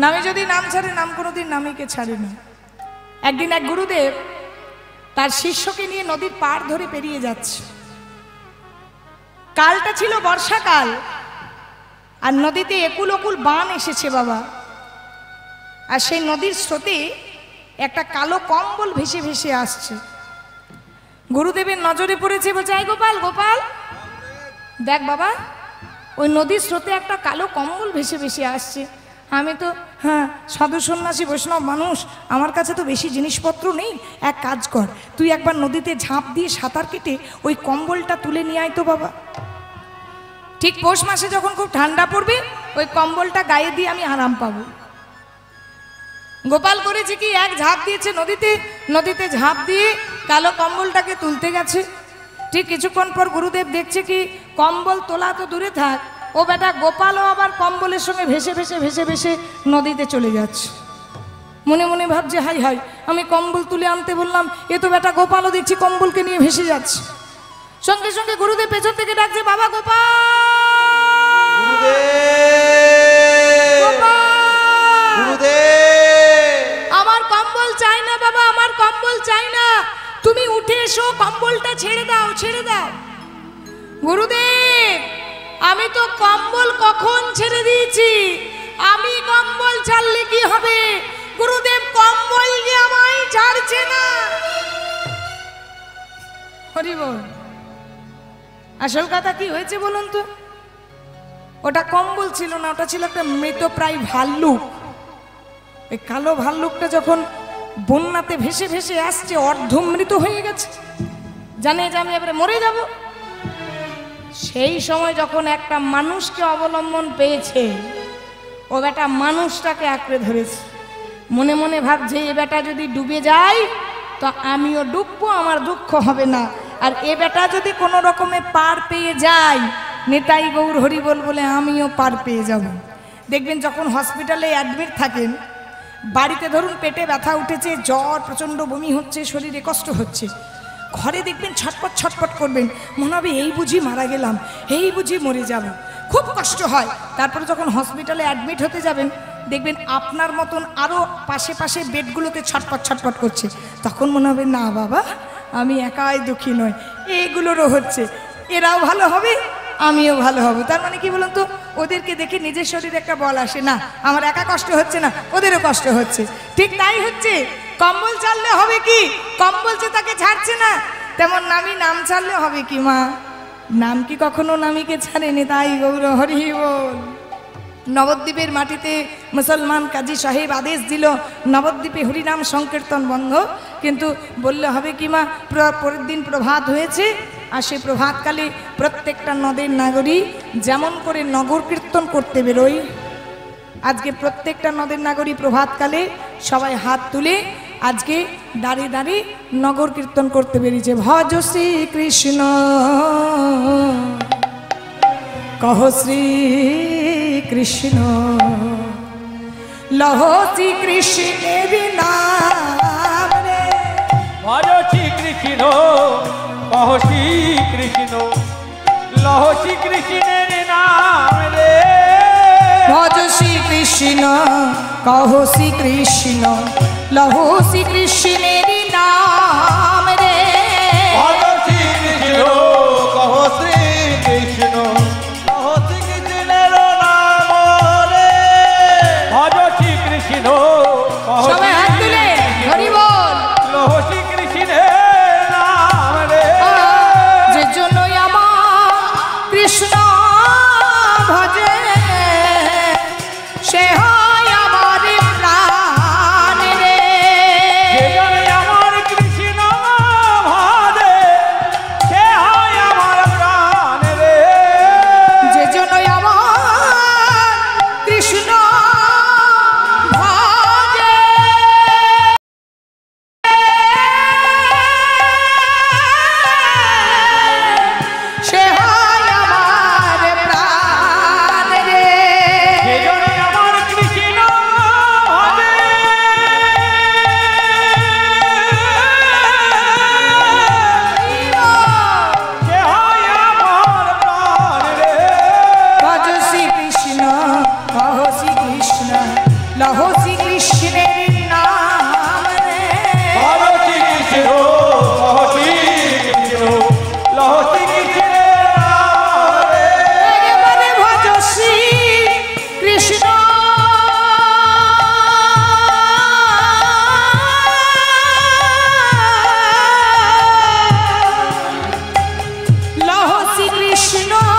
Speaker 1: নামে যদি নাম ছাড়ে, নাম কোনোদিন নামীকে ছাড়ে না। একদিন এক গুরুদেব তার শিষ্যকে নিয়ে নদীর পাড় ধরে পেরিয়ে যাচ্ছে। কালটা ছিল বর্ষাকাল, আর নদীতে একুল ওকুল বান এসেছে বাবা। আর সেই নদীর স্রোতে একটা কালো কম্বল ভেসে ভেসে আসছে। গুরুদেবের নজরে পড়েছে, বলছে, আই গোপাল, গোপাল দেখ বাবা, ওই নদীর স্রোতে একটা কালো কম্বল ভেসে ভেসে আসছে। আমি তো সাধু সন্ন্যাসী বৈষ্ণব মানুষ, আমার কাছে তো বেশি জিনিসপত্র নেই। এক কাজ কর, তুই একবার নদীতে ঝাঁপ দিয়ে সাঁতার কেটে ওই কম্বলটা তুলে নিয়ে আয় তো বাবা। ঠিক পৌষ মাসে যখন খুব ঠান্ডা পড়বে, ওই কম্বলটা গায়ে দিয়ে আমি আরাম পাবো। গোপাল করেছে কি, এক ঝাঁপ দিয়েছে নদীতে, নদীতে ঝাঁপ দিয়ে কালো কম্বলটাকে তুলতে গেছে। ঠিক কিছুক্ষণ পর গুরুদেব দেখছে কি, কম্বল তোলা তো দূরে থাক, ও বেটা গোপালও আবার কম্বলের সঙ্গে ভেসে ভেসে ভেসে ভেসে নদীতে চলে যাচ্ছে। মনে মনে ভাবছে, হাই হাই, আমি কম্বল তুলে আনতে বললাম, এ তো বেটা গোপালও দেখছি কম্বলকে নিয়ে ভেসে যাচ্ছে। সঙ্গে সঙ্গে গুরুদেব পেছন থেকে ডাকছে, বাবা গোপাল, আমার কম্বল চাই না বাবা, আমার কম্বল চাই না, তুমি উঠে এসো, কম্বলটা ছেড়ে দাও, ছেড়ে দাও। গুরুদেব, আমি তো কম্বল কখন ছেড়ে দিয়েছি, আমি কম্বল ছাড়লে কি হবে? গুরুদেব কম্বল যে আমায় ছাড়ছে না। হরি বল। আসল কথা কি হয়েছে বলুন তো? ওটা কম্বল ছিল না, ওটা ছিল একটা মৃতপ্রায় ভাল্লুক। এই কালো ভাল্লুকটা যখন বন্যাতে ভেসে ভেসে আসছে, অর্ধমৃত হয়ে গেছে, জানে যে আমি এবারে মরে যাব। সেই সময় যখন একটা মানুষকে অবলম্বন পেয়েছে, ও বেটা মানুষটাকে আঁকড়ে ধরেছে। মনে মনে ভাবছে, এ বেটা যদি ডুবে যায় তো আমিও ডুববো, আমার দুঃখ হবে না। আর এ বেটা যদি কোনো রকমে পার পেয়ে যায়, নেতাই গৌর হরি বল বলে আমিও পার পেয়ে যাব। দেখবেন যখন হসপিটালে অ্যাডমিট থাকেন, বাড়িতে ধরুন পেটে ব্যথা উঠেছে, জ্বর, প্রচণ্ড বমি হচ্ছে, শরীরে কষ্ট হচ্ছে, ঘরে দেখবেন ছটপট ছটপট করবেন, মনে হবে এই বুঝি মারা গেলাম, এই বুঝি মরে যাব, খুব কষ্ট হয়। তারপরে যখন হসপিটালে অ্যাডমিট হতে যাবেন, দেখবেন আপনার মতন আরও পাশে পাশে বেডগুলোতে ছটপট ছটপট করছে, তখন মনে হবে না বাবা, আমি একাই দুঃখী নয়, এইগুলোরও হচ্ছে, এরাও ভালো হবে, আমিও ভালো হব। তার মানে কি বলুন তো, ওদেরকে দেখে নিজের শরীরে একটা বল আসে, না আমার একা কষ্ট হচ্ছে না, ওদেরও কষ্ট হচ্ছে। ঠিক তাই হচ্ছে, কম্বল ছাড়লে হবে কি, কম্বল যে তাকে ছাড়ছে না, তেমন নামী নাম ছাড়লে হবে কি মা? নাম কি কখনো নামীকে ছাড়েনি? তাই গৌর হরি বল। নবদ্বীপের মাটিতে মুসলমান কাজী সাহেব আদেশ দিল, নবদ্বীপে হরিনাম সংকীর্তন বন্ধ, কিন্তু বললে হবে কি মা, পরের দিন প্রভাত হয়েছে, আর সেই প্রভাতকালে প্রত্যেকটা নদের নাগরিক যেমন করে নগর কীর্তন করতে বেরোয়, আজকে প্রত্যেকটা নদের নাগরিক প্রভাতকালে সবাই হাত তুলে আজকে দাঁড়িয়ে দাঁড়িয়ে নগর কীর্তন করতে বেরিয়েছে। ভজ শ্রী কৃষ্ণ কহ শ্রী কৃষ্ণ, লহ শ্রী কৃষ্ণের নাম রে।
Speaker 3: ভজ শ্রী কৃষ্ণ কহ শ্রী কৃষ্ণ, লহ শ্রী কৃষ্ণের নাম রে।
Speaker 1: ভজ শ্রী কৃষ্ণ কহ শ্রী কৃষ্ণ, লহ শ্রী কৃষ্ণের নাম রে।
Speaker 2: ভজ শ্রী কৃষ্ণ কহ শ্রী কৃষ্ণ, কহ শ্রী কৃষ্ণের নাম রে।
Speaker 3: ভজ শ্রী কৃষ্ণ কহ
Speaker 1: সবাই হাত তুলে হরি বল।
Speaker 3: লহ শ্রী কৃষ্ণের নাম রে।
Speaker 1: যে জন্যই আমার কৃষ্ণ ভজে, সে হয় আমার প্রাণ রে।
Speaker 3: যে জন্যই আমার কৃষ্ণ
Speaker 1: শ্রীকৃষ্ণ